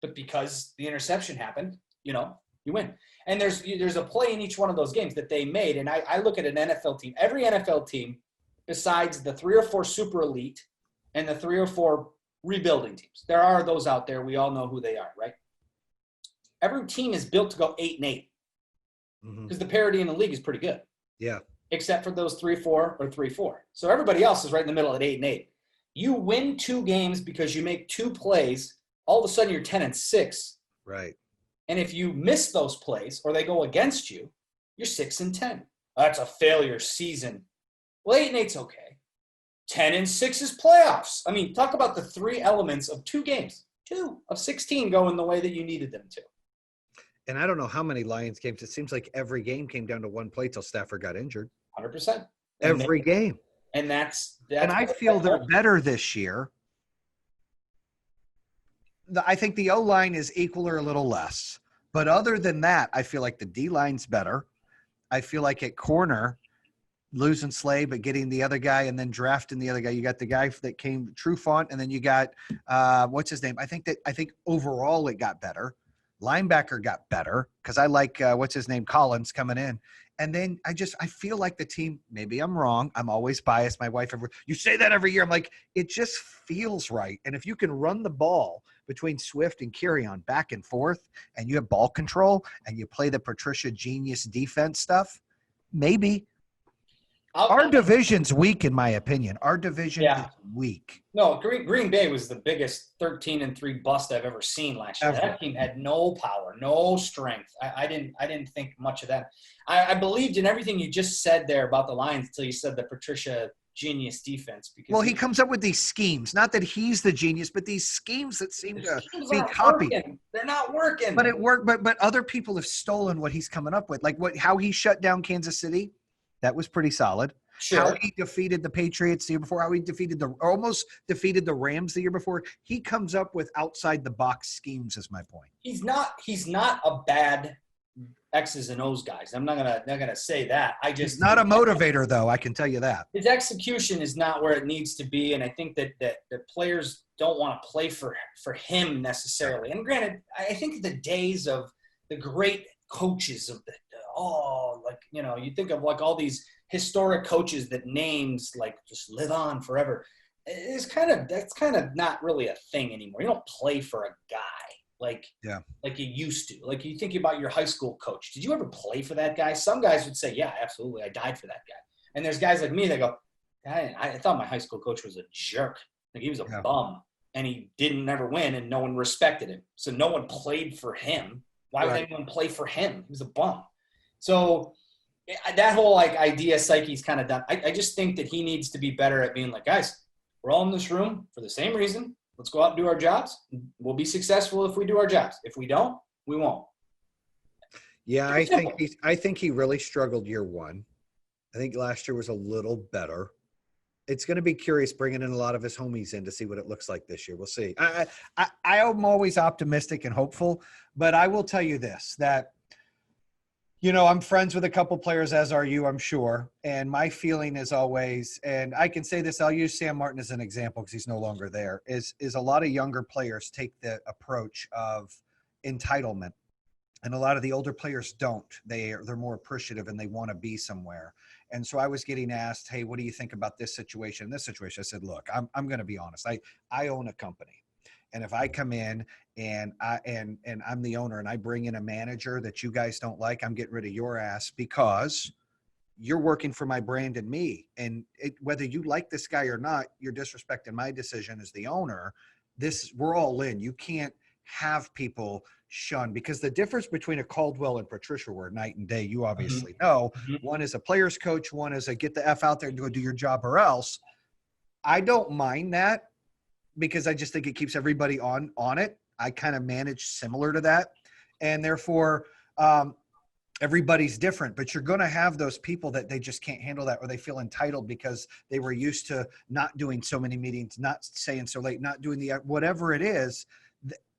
But because the interception happened, you win. And there's a play in each one of those games that they made. And I look at an NFL team, every NFL team, besides the 3 or 4 super elite and the 3 or 4 rebuilding teams. There are those out there. We all know who they are, right? Every team is built to go 8-8 because the parity in the league is pretty good. Yeah. Except for those 3-4 or 3-4. So everybody else is right in the middle at 8-8. You win 2 games because you make 2 plays. All of a sudden you're 10-6. Right. And if you miss those plays or they go against you, you're 6-10. That's a failure season. Well, 8-8's okay. 10-6 is playoffs. I mean, talk about the 3 elements of 2 games. 2 of 16 going the way that you needed them to. And I don't know how many Lions games. It seems like every game came down to 1 play till Stafford got injured. 100%. Every game. And that's and I feel they're better this year. I think the O-line is equal or a little less. But other than that, I feel like the D-line's better. I feel like at corner, losing Slay, but getting the other guy and then drafting the other guy. You got the guy that came, Trufant, and then you got, what's his name? I think overall it got better. Linebacker got better because I like, what's his name, Collins coming in. And then I feel like the team, maybe I'm wrong. I'm always biased. My wife, you say that every year. I'm like, it just feels right. And if you can run the ball between Swift and Kerryon back and forth, and you have ball control, and you play the Patricia genius defense stuff, maybe. Our division's weak, in my opinion. Our division is weak. No, Green Bay was the biggest 13-3 bust I've ever seen last year. That team had no power, no strength. I didn't think much of that. I believed in everything you just said there about the Lions until you said the Patricia genius defense. Because he comes up with these schemes. Not that he's the genius, but these schemes that seem to be copied. They're not working. But it worked. But other people have stolen what he's coming up with. Like how he shut down Kansas City. That was pretty solid. Sure. How he defeated the Patriots the year before, how he almost defeated the Rams the year before. He comes up with outside the box schemes, is my point. He's not a bad X's and O's guys. I'm not gonna say that. He's not a motivator though, I can tell you that. His execution is not where it needs to be, and I think that the players don't want to play for him necessarily. And granted, I think the days of the great coaches of you think of like all these historic coaches that names like just live on forever. That's kind of not really a thing anymore. You don't play for a guy like you used to. Like you think about your high school coach. Did you ever play for that guy? Some guys would say, yeah, absolutely. I died for that guy. And there's guys like me that go, I thought my high school coach was a jerk. Like he was a bum and he didn't never win and no one respected him. So no one played for him. Why would anyone play for him? He was a bum. So that whole idea psyche's kind of done. I just think that he needs to be better at being like, guys, we're all in this room for the same reason. Let's go out and do our jobs. We'll be successful if we do our jobs. If we don't, we won't. Yeah, I think he really struggled year 1. I think last year was a little better. It's going to be curious bringing in a lot of his homies in to see what it looks like this year. We'll see. I am always optimistic and hopeful, but I will tell you this, that I'm friends with a couple players, as are you, I'm sure. And my feeling is always, and I can say this, I'll use Sam Martin as an example because he's no longer there, is a lot of younger players take the approach of entitlement. And a lot of the older players don't. They're more appreciative and they want to be somewhere. And so I was getting asked, hey, what do you think about this situation? I said, look, I'm going to be honest. I own a company. And if I come in and I'm the owner and I bring in a manager that you guys don't like, I'm getting rid of your ass because you're working for my brand and me. And whether you like this guy or not, you're disrespecting my decision as the owner. We're all in. You can't have people shun, because the difference between a Caldwell and Patricia were night and day. You obviously know. One is a player's coach. One is a get the F out there and go do your job or else. I don't mind that, because I just think it keeps everybody on it. I kind of manage similar to that. And therefore, everybody's different, but you're going to have those people that they just can't handle that, or they feel entitled because they were used to not doing so many meetings, not staying so late, not doing whatever it is.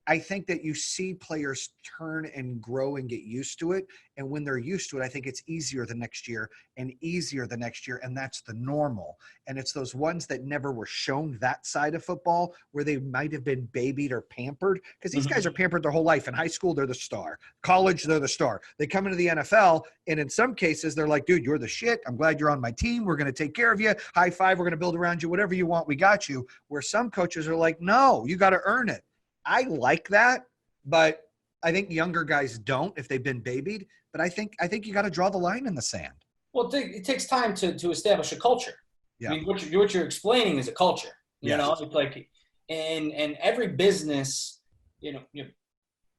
I think that you see players turn and grow and get used to it. And when they're used to it, I think it's easier the next year and easier the next year. And that's the normal. And it's those ones that never were shown that side of football, where they might have been babied or pampered, because these guys are pampered their whole life. In high school, they're the star. College, they're the star. They come into the NFL, and in some cases, they're like, dude, you're the shit. I'm glad you're on my team. We're going to take care of you. High five. We're going to build around you. Whatever you want, we got you. Where some coaches are like, no, you got to earn it. I like that, but I think younger guys don't if they've been babied. But I think you got to draw the line in the sand. Well, it takes time to establish a culture. Yeah. I mean, what you're explaining is a culture. You know, it's like, and every business,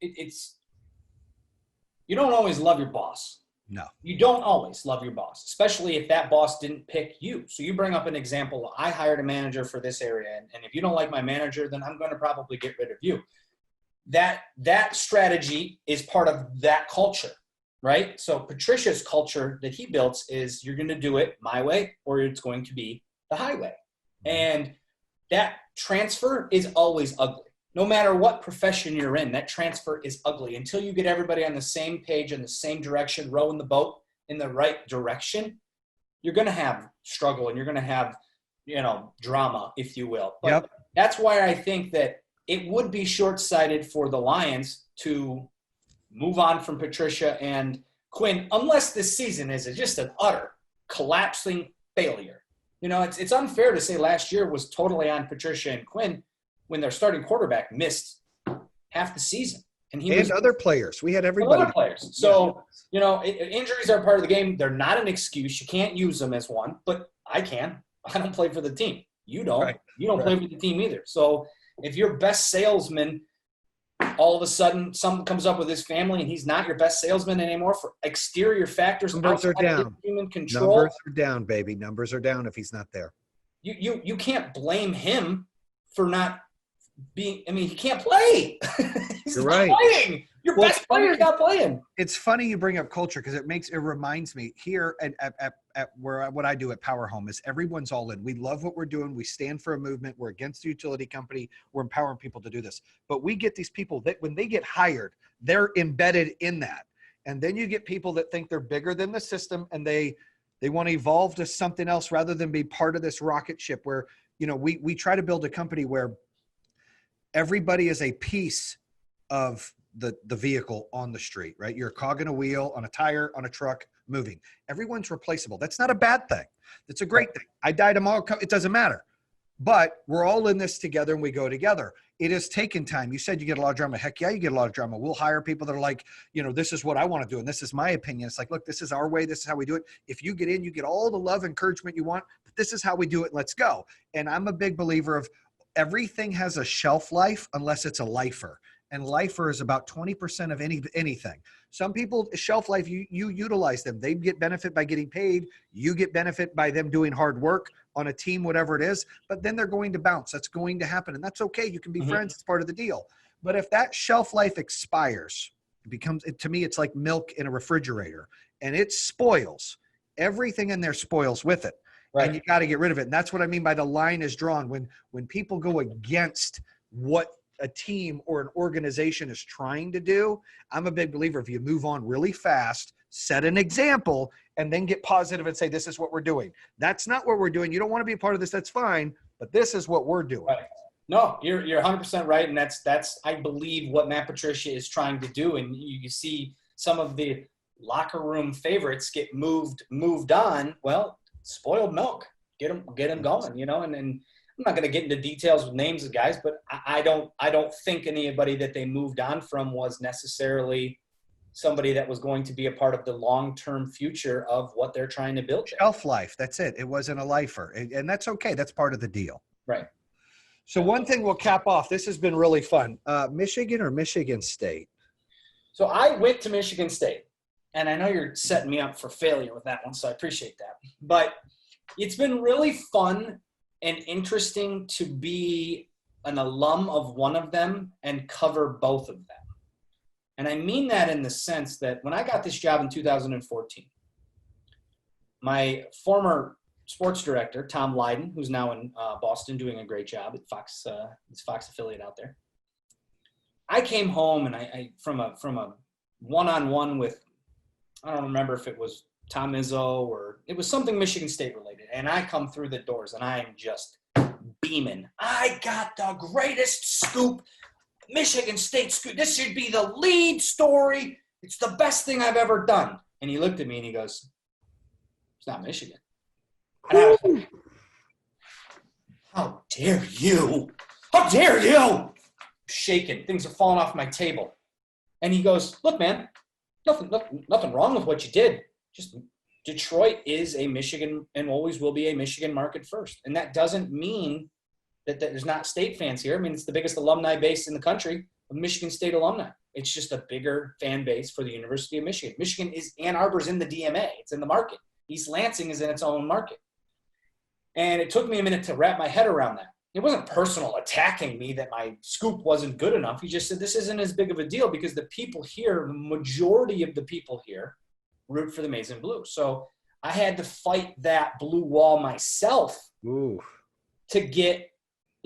it's you don't always love your boss. No. You don't always love your boss, especially if that boss didn't pick you. So you bring up an example. I hired a manager for this area, and if you don't like my manager, then I'm going to probably get rid of you. That strategy is part of that culture, right? So Patricia's culture that he built is you're going to do it my way, or it's going to be the highway. And that transfer is always ugly. No matter what profession you're in, that transfer is ugly until you get everybody on the same page in the same direction, rowing the boat in the right direction. You're going to have struggle, and you're going to have, drama, if you will. But that's why I think that it would be short-sighted for the Lions to move on from Patricia and Quinn, unless this season is just an utter collapsing failure. It's unfair to say last year was totally on Patricia and Quinn, when their starting quarterback missed half the season. And other players. We had everybody. Other players. So, injuries are part of the game. They're not an excuse. You can't use them as one, but I can. I don't play for the team. You don't. Right. You don't play for the team either. So if your best salesman, all of a sudden someone comes up with his family and he's not your best salesman anymore for exterior factors, numbers are down. Human control. Numbers are down, baby. Numbers are down if he's not there. You can't blame him for not being, he can't play. He's You're not right. playing. Your best player's not playing. It's funny you bring up culture, because it reminds me here at where what I do at Power Home is everyone's all in. We love what we're doing. We stand for a movement. We're against the utility company. We're empowering people to do this. But we get these people that when they get hired, they're embedded in that. And then you get people that think they're bigger than the system, and they want to evolve to something else rather than be part of this rocket ship where, we try to build a company where everybody is a piece of the vehicle on the street, right? You're a cog in a wheel, on a tire, on a truck, moving. Everyone's replaceable. That's not a bad thing. That's a great thing. I die tomorrow. It doesn't matter. But we're all in this together, and we go together. It has taken time. You said you get a lot of drama. Heck yeah, you get a lot of drama. We'll hire people that are like, this is what I want to do, and this is my opinion. It's like, look, this is our way. This is how we do it. If you get in, you get all the love, encouragement you want. But this is how we do it. Let's go. And I'm a big believer of everything has a shelf life unless it's a lifer. And lifer is about 20% of anything. Some people, shelf life, you utilize them. They get benefit by getting paid. You get benefit by them doing hard work on a team, whatever it is. But then they're going to bounce. That's going to happen. And that's okay. You can be friends. It's part of the deal. But if that shelf life expires, to me, it's like milk in a refrigerator. And it spoils. Everything in there spoils with it. Right. And you got to get rid of it. And that's what I mean by the line is drawn. When people go against what a team or an organization is trying to do, I'm a big believer. If you move on really fast, set an example, and then get positive and say, this is what we're doing. That's not what we're doing. You don't want to be a part of this. That's fine. But this is what we're doing. Right. No, you're 100% right. And that's, I believe, what Matt Patricia is trying to do. And you see some of the locker room favorites get moved on. Well, spoiled milk, get them going, and I'm not going to get into details with names of guys, but I don't think anybody that they moved on from was necessarily somebody that was going to be a part of the long-term future of what they're trying to build there. Shelf life. That's it. It wasn't a lifer. And that's okay. That's part of the deal. Right. So one thing we'll cap off. This has been really fun. Michigan or Michigan State? So I went to Michigan State, and I know you're setting me up for failure with that one, so I appreciate that. But it's been really fun and interesting to be an alum of one of them and cover both of them. And I mean that in the sense that when I got this job in 2014, my former sports director, Tom Lydon, who's now in Boston doing a great job at Fox, his Fox affiliate out there. I came home and I from a one-on-one with, I don't remember if it was Tom Izzo or it was something Michigan State related. And I come through the doors and I am just beaming. I got the greatest scoop, Michigan State scoop. This should be the lead story. It's the best thing I've ever done. And he looked at me and he goes, it's not Michigan. And I was like, how dare you? How dare you? Shaking. Things are falling off my table. And he goes, look, man, nothing wrong with what you did. Just Detroit is a Michigan and always will be a Michigan market first. And that doesn't mean that there's not State fans here. I mean, it's the biggest alumni base in the country of Michigan State alumni. It's just a bigger fan base for the University of Michigan. Michigan is, Ann Arbor's in the DMA. It's in the market. East Lansing is in its own market. And it took me a minute to wrap my head around that. It wasn't personal attacking me that my scoop wasn't good enough. He just said, this isn't as big of a deal because the people here, the majority of the people here, root for the Maize and Blue. So I had to fight that blue wall myself. Ooh. To get,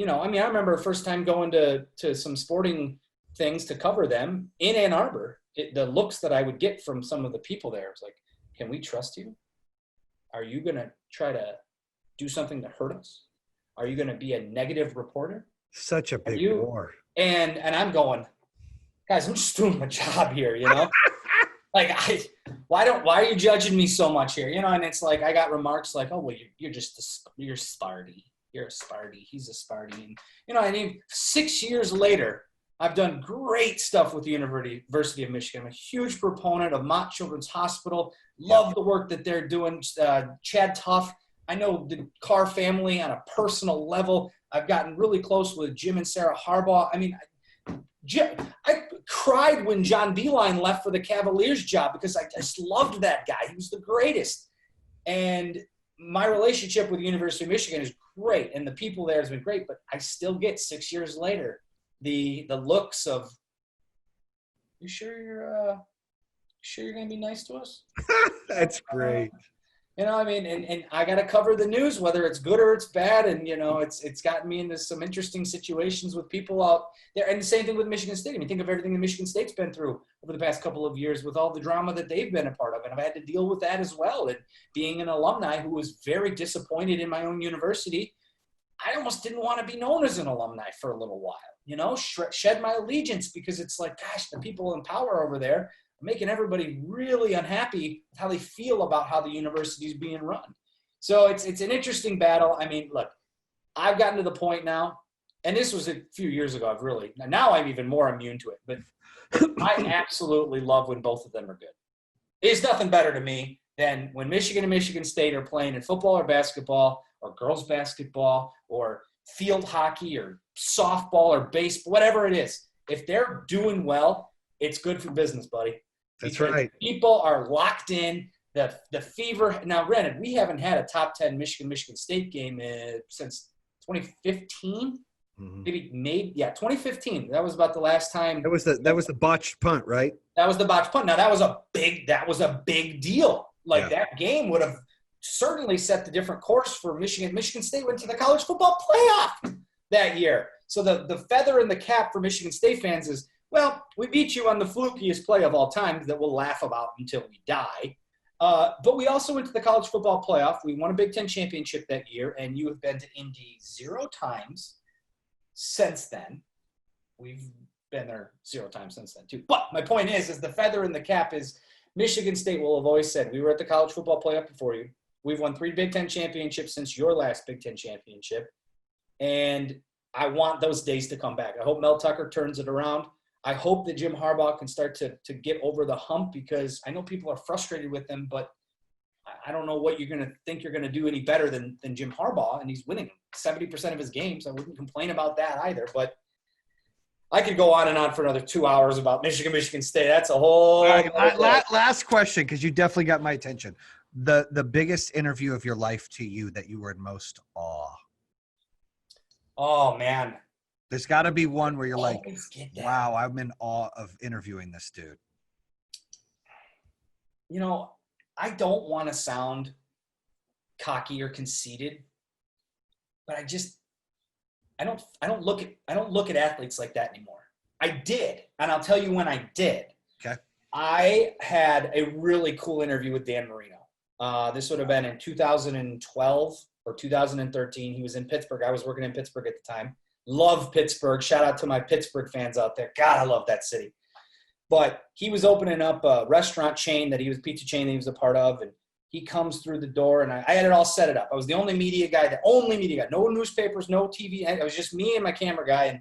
I remember first time going to some sporting things to cover them in Ann Arbor. The looks that I would get from some of the people there was like, can we trust you? Are you going to try to do something to hurt us? Are you going to be a negative reporter? Such a big war. And I'm going, guys, I'm just doing my job here, Like, why are you judging me so much here? And it's like, I got remarks like, oh, well, you're Sparty. You're a Sparty. He's a Sparty. And, 6 years later, I've done great stuff with the University of Michigan. I'm a huge proponent of Mott Children's Hospital. Love the work that they're doing. Chad Tuff. I know the Carr family on a personal level. I've gotten really close with Jim and Sarah Harbaugh. I mean, I cried when John Beilein left for the Cavaliers job because I just loved that guy. He was the greatest. And my relationship with the University of Michigan is great, and the people there has been great, but I still get 6 years later the looks of, you sure you're going to be nice to us? That's great. And I got to cover the news, whether it's good or it's bad. And, it's gotten me into some interesting situations with people out there. And the same thing with Michigan State. I mean, think of everything that Michigan State's been through over the past couple of years with all the drama that they've been a part of. And I've had to deal with that as well. And being an alumni who was very disappointed in my own university, I almost didn't want to be known as an alumni for a little while, shed my allegiance because it's like, gosh, the people in power over there making everybody really unhappy with how they feel about how the university is being run. So it's an interesting battle. I mean, look, I've gotten to the point now, and this was a few years ago. Now I'm even more immune to it, but I absolutely love when both of them are good. There's nothing better to me than when Michigan and Michigan State are playing in football or basketball or girls basketball or field hockey or softball or baseball, whatever it is. If they're doing well, it's good for business, buddy. That's because right. People are locked in. The fever. Now, granted, we haven't had a top 10 Michigan State game since 2015. Mm-hmm. 2015. That was about the last time. That was the botched punt, right? That was the botched punt. Now that was a big deal. Like that game would have certainly set the different course for Michigan. Michigan State went to the college football playoff that year. So the feather in the cap for Michigan State fans is, well, we beat you on the flukiest play of all time that we'll laugh about until we die. But we also went to the college football playoff. We won a Big Ten championship that year, and you have been to Indy 0 times since then. We've been there 0 times since then, too. But my point is the feather in the cap is Michigan State will have always said, we were at the college football playoff before you. We've won 3 Big Ten championships since your last Big Ten championship. And I want those days to come back. I hope Mel Tucker turns it around. I hope that Jim Harbaugh can start to get over the hump, because I know people are frustrated with him, but I don't know what you're going to think you're going to do any better than Jim Harbaugh, and he's winning 70% of his games. I wouldn't complain about that either, but I could go on and on for another 2 hours about Michigan State. That's a whole. All right, last question, because you definitely got my attention. The biggest interview of your life to you that you were in most awe. Oh man, there's got to be one where you're like, wow, I'm in awe of interviewing this dude. You know, I don't want to sound cocky or conceited, but I don't look at athletes like that anymore. I did, and I'll tell you when I did. Okay. I had a really cool interview with Dan Marino. This would have been in 2012 or 2013. He was in Pittsburgh. I was working in Pittsburgh at the time. Love Pittsburgh. Shout out to my Pittsburgh fans out there. God, I love that city. But he was opening up a restaurant chain pizza chain that he was a part of, and he comes through the door, and I had it all set it up. I was the only media guy, no newspapers, no TV. It was just me and my camera guy,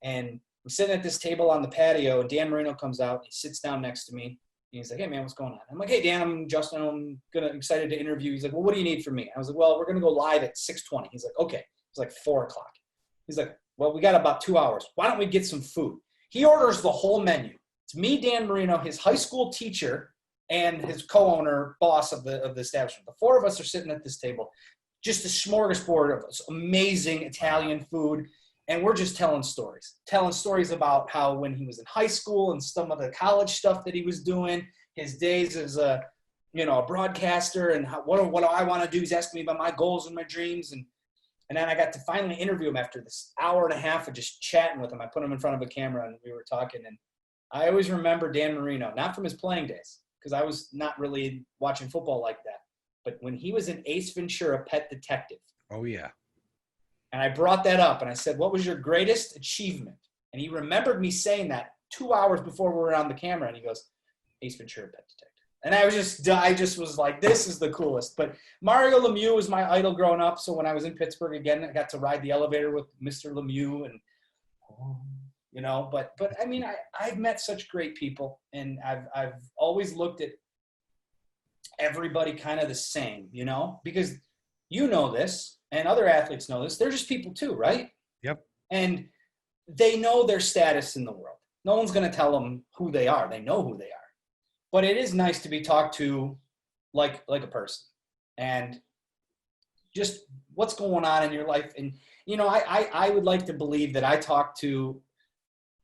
and I'm sitting at this table on the patio, and Dan Marino comes out. He sits down next to me, and he's like, "Hey, man, what's going on?" I'm like, "Hey, Dan, I'm Justin. I'm excited to interview." He's like, "Well, what do you need from me?" I was like, "Well, we're going to go live at 6:20. He's like, "Okay." It's like 4 o'clock. He's like, "Well, we got about 2 hours. Why don't we get some food?" He orders the whole menu. It's me, Dan Marino, his high school teacher, and his co-owner, boss of the establishment. The four of us are sitting at this table, just a smorgasbord of amazing Italian food, and we're just telling stories about how when he was in high school and some of the college stuff that he was doing, his days as a broadcaster, and what do I want to do. He's asking me about my goals and my dreams, and then I got to finally interview him after this hour and a half of just chatting with him. I put him in front of a camera, and we were talking, and I always remember Dan Marino, not from his playing days, because I was not really watching football like that, but when he was in Ace Ventura: Pet Detective. Oh, yeah. And I brought that up, and I said, "What was your greatest achievement?" And he remembered me saying that 2 hours before we were on the camera, and he goes, "Ace Ventura: Pet Detective." And I just was like, this is the coolest. But Mario Lemieux was my idol growing up, so when I was in Pittsburgh again, I got to ride the elevator with Mr. Lemieux, and but I mean, I've met such great people, and I've always looked at everybody kind of the same, because this, and other athletes know this. They're just people too, right? Yep. And they know their status in the world. No one's going to tell them who they are. They know who they are. But it is nice to be talked to like a person, and just what's going on in your life. And, I would like to believe that I talk to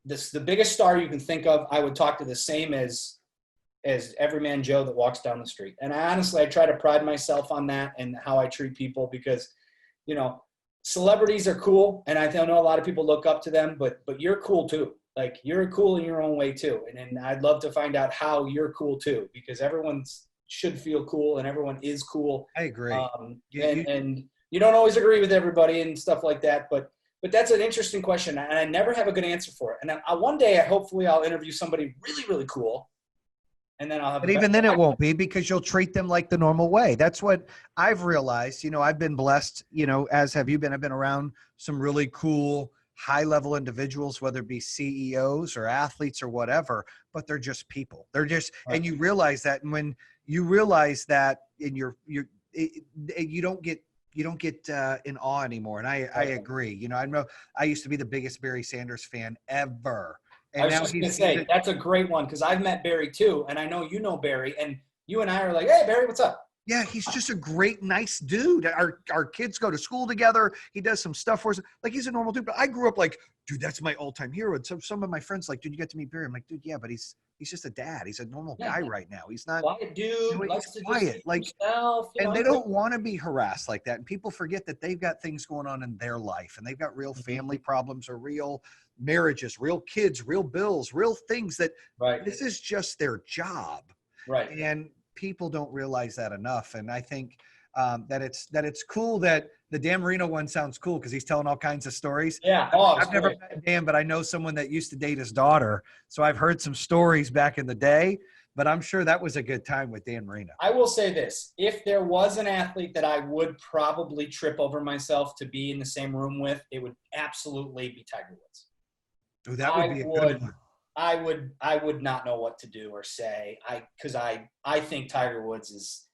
the biggest star you can think of. I would talk to the same as everyman Joe that walks down the street. And I try to pride myself on that and how I treat people, because, celebrities are cool. And I know a lot of people look up to them, but you're cool too. Like, you're cool in your own way too. And I'd love to find out how you're cool too, because everyone should feel cool and everyone is cool. I agree. And you don't always agree with everybody and stuff like that, but that's an interesting question, and I never have a good answer for it. And one day, hopefully I'll interview somebody really, really cool, and then I'll have. But even then, it won't be, because you'll treat them like the normal way. That's what I've realized. I've been blessed, as have you been. I've been around some really cool, high-level individuals, whether it be CEOs or athletes or whatever, but they're just people. They're just, right. And you realize that, and when you realize that in you don't get in awe anymore. And I agree. I know I used to be the biggest Barry Sanders fan ever. And I was just going to say, that's a great one, because I've met Barry too. And I know you know Barry, and you and I are like, "Hey, Barry, what's up?" Yeah, he's just a great, nice dude. Our kids go to school together. He does some stuff for us. Like, he's a normal dude. But I grew up like, dude, that's my all-time hero. And some of my friends like, "Dude, you get to meet Barry." I'm like, "Dude, yeah, but he's just a dad. He's a normal guy right now. He's not quiet dude. He's quiet. Like, himself, and they don't want to be harassed like that. And people forget that they've got things going on in their life, and they've got real family problems, or real marriages, real kids, real bills, real things that this is just their job. Right. And people don't realize that enough. And I think that it's cool that the Dan Marino one sounds cool, because he's telling all kinds of stories. Yeah. I've never met Dan, but I know someone that used to date his daughter. So I've heard some stories back in the day, but I'm sure that was a good time with Dan Marino. I will say this. If there was an athlete that I would probably trip over myself to be in the same room with, it would absolutely be Tiger Woods. Oh, that would be a good one. I would not know what to do or say. Because I think Tiger Woods is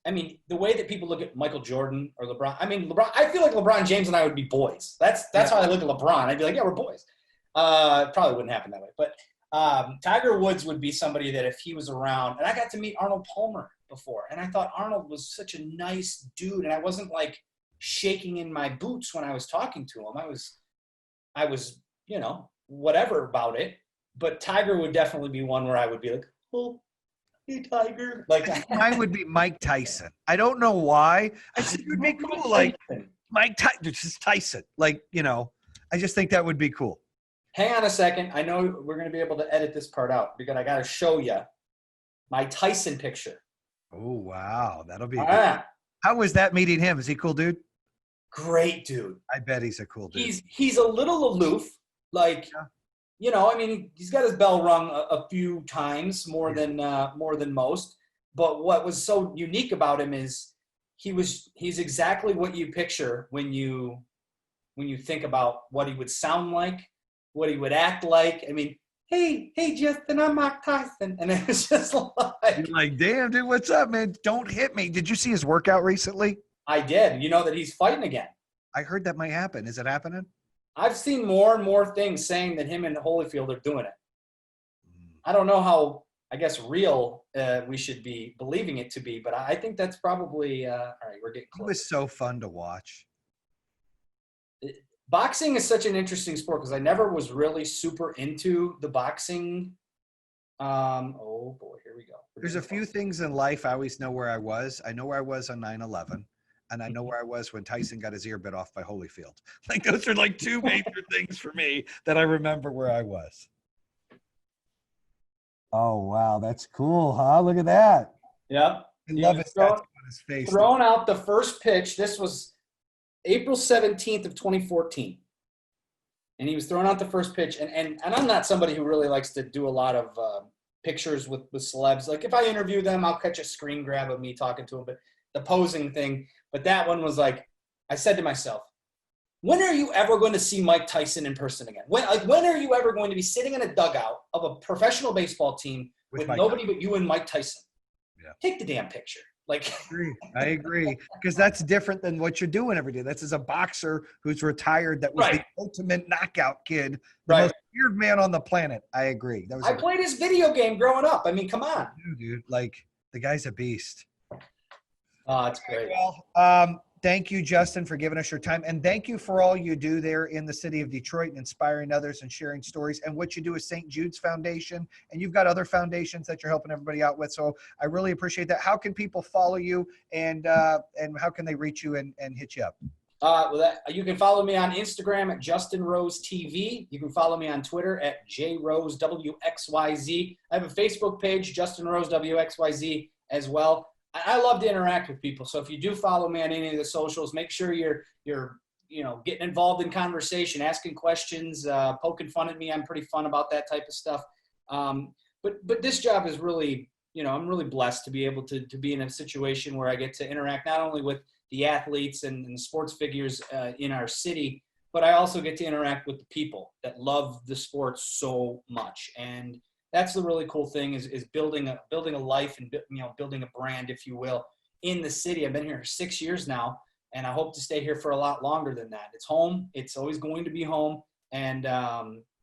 I mean, the way that people look at Michael Jordan or LeBron. I mean, LeBron. I feel like LeBron James and I would be boys. That's how I look at LeBron. I'd be like, yeah, we're boys. Probably wouldn't happen that way, but Tiger Woods would be somebody that if he was around, and I got to meet Arnold Palmer before, and I thought Arnold was such a nice dude, and I wasn't like shaking in my boots when I was talking to him. I was, whatever about it, but Tiger would definitely be one where I would be like, oh, hey, Tiger. Like mine would be Mike Tyson. I don't know why. I just think it would be cool. Like Mike Tyson. Like, I just think that would be cool. Hang on a second. I know we're going to be able to edit this part out because I got to show you my Tyson picture. Oh, wow. That'll be good. How was that meeting him? Is he a cool dude? Great dude. I bet he's a cool dude. He's a little aloof. Like, I mean, he's got his bell rung a few times more than most. But what was so unique about him is he's exactly what you picture when you think about what he would sound like, what he would act like. I mean, hey, Justin, I'm Mike Tyson. And it was just like... You're like, damn, dude, what's up, man? Don't hit me. Did you see his workout recently? I did. You know that he's fighting again. I heard that might happen. Is it happening? I've seen more and more things saying that him and Holyfield are doing it. I don't know how, I guess, real we should be believing it to be, but I think that's probably... all right, we're getting close. It was so fun to watch. Boxing is such an interesting sport because I never was really super into the boxing. Oh, boy, here we go. There's a few things in life I always know where I was. I know where I was on 9/11, and I know where I was when Tyson got his ear bit off by Holyfield. Like, those are like two major things for me that I remember where I was. Oh, wow. That's cool, huh? Look at that. Yep. I love his tattoo on his face. Thrown out the first pitch. This was April 17th of 2014. And he was throwing out the first pitch. And I'm not somebody who really likes to do a lot of pictures with celebs. Like, if I interview them, I'll catch a screen grab of me talking to them. But the posing thing. But that one was like, I said to myself, when are you ever going to see Mike Tyson in person again? When are you ever going to be sitting in a dugout of a professional baseball team with nobody but you and Mike Tyson? Yeah. Take the damn picture. Like, I agree. Because that's different than what you're doing every day. That's as a boxer who's retired that was the ultimate knockout kid, the most weird man on the planet. I agree. I played his video game growing up. I mean, come on. Dude, like, the guy's a beast. Oh, it's great. Well, thank you, Justin, for giving us your time. And thank you for all you do there in the city of Detroit and inspiring others and sharing stories and what you do with St. Jude's Foundation. And you've got other foundations that you're helping everybody out with. So I really appreciate that. How can people follow you and how can they reach you and hit you up? You can follow me on Instagram at Justin Rose TV. You can follow me on Twitter at JRoseWXYZ. I have a Facebook page, Justin Rose WXYZ, as well. I love to interact with people. So if you do follow me on any of the socials, make sure you're getting involved in conversation, asking questions, poking fun at me. I'm pretty fun about that type of stuff. But this job is really, I'm really blessed to be able to be in a situation where I get to interact not only with the athletes and sports figures in our city, but I also get to interact with the people that love the sport so much. And that's the really cool thing is building a life and building a brand, if you will, in the city. I've been here for 6 years now, and I hope to stay here for a lot longer than that. It's home. It's always going to be home, and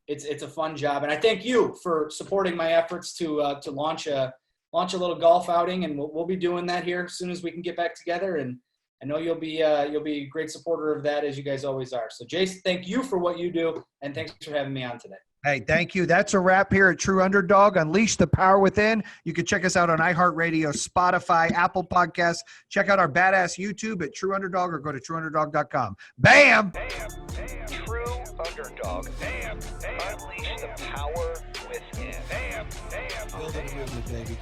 it's a fun job. And I thank you for supporting my efforts to launch a little golf outing, and we'll be doing that here as soon as we can get back together. And I know you'll be a great supporter of that, as you guys always are. So, Jason, thank you for what you do, and thanks for having me on today. Hey, thank you. That's a wrap here at True Underdog. Unleash the power within. You can check us out on iHeartRadio, Spotify, Apple Podcasts. Check out our badass YouTube at True Underdog or go to trueunderdog.com. Bam! True Underdog. Unleash the power within. Building a movement, baby.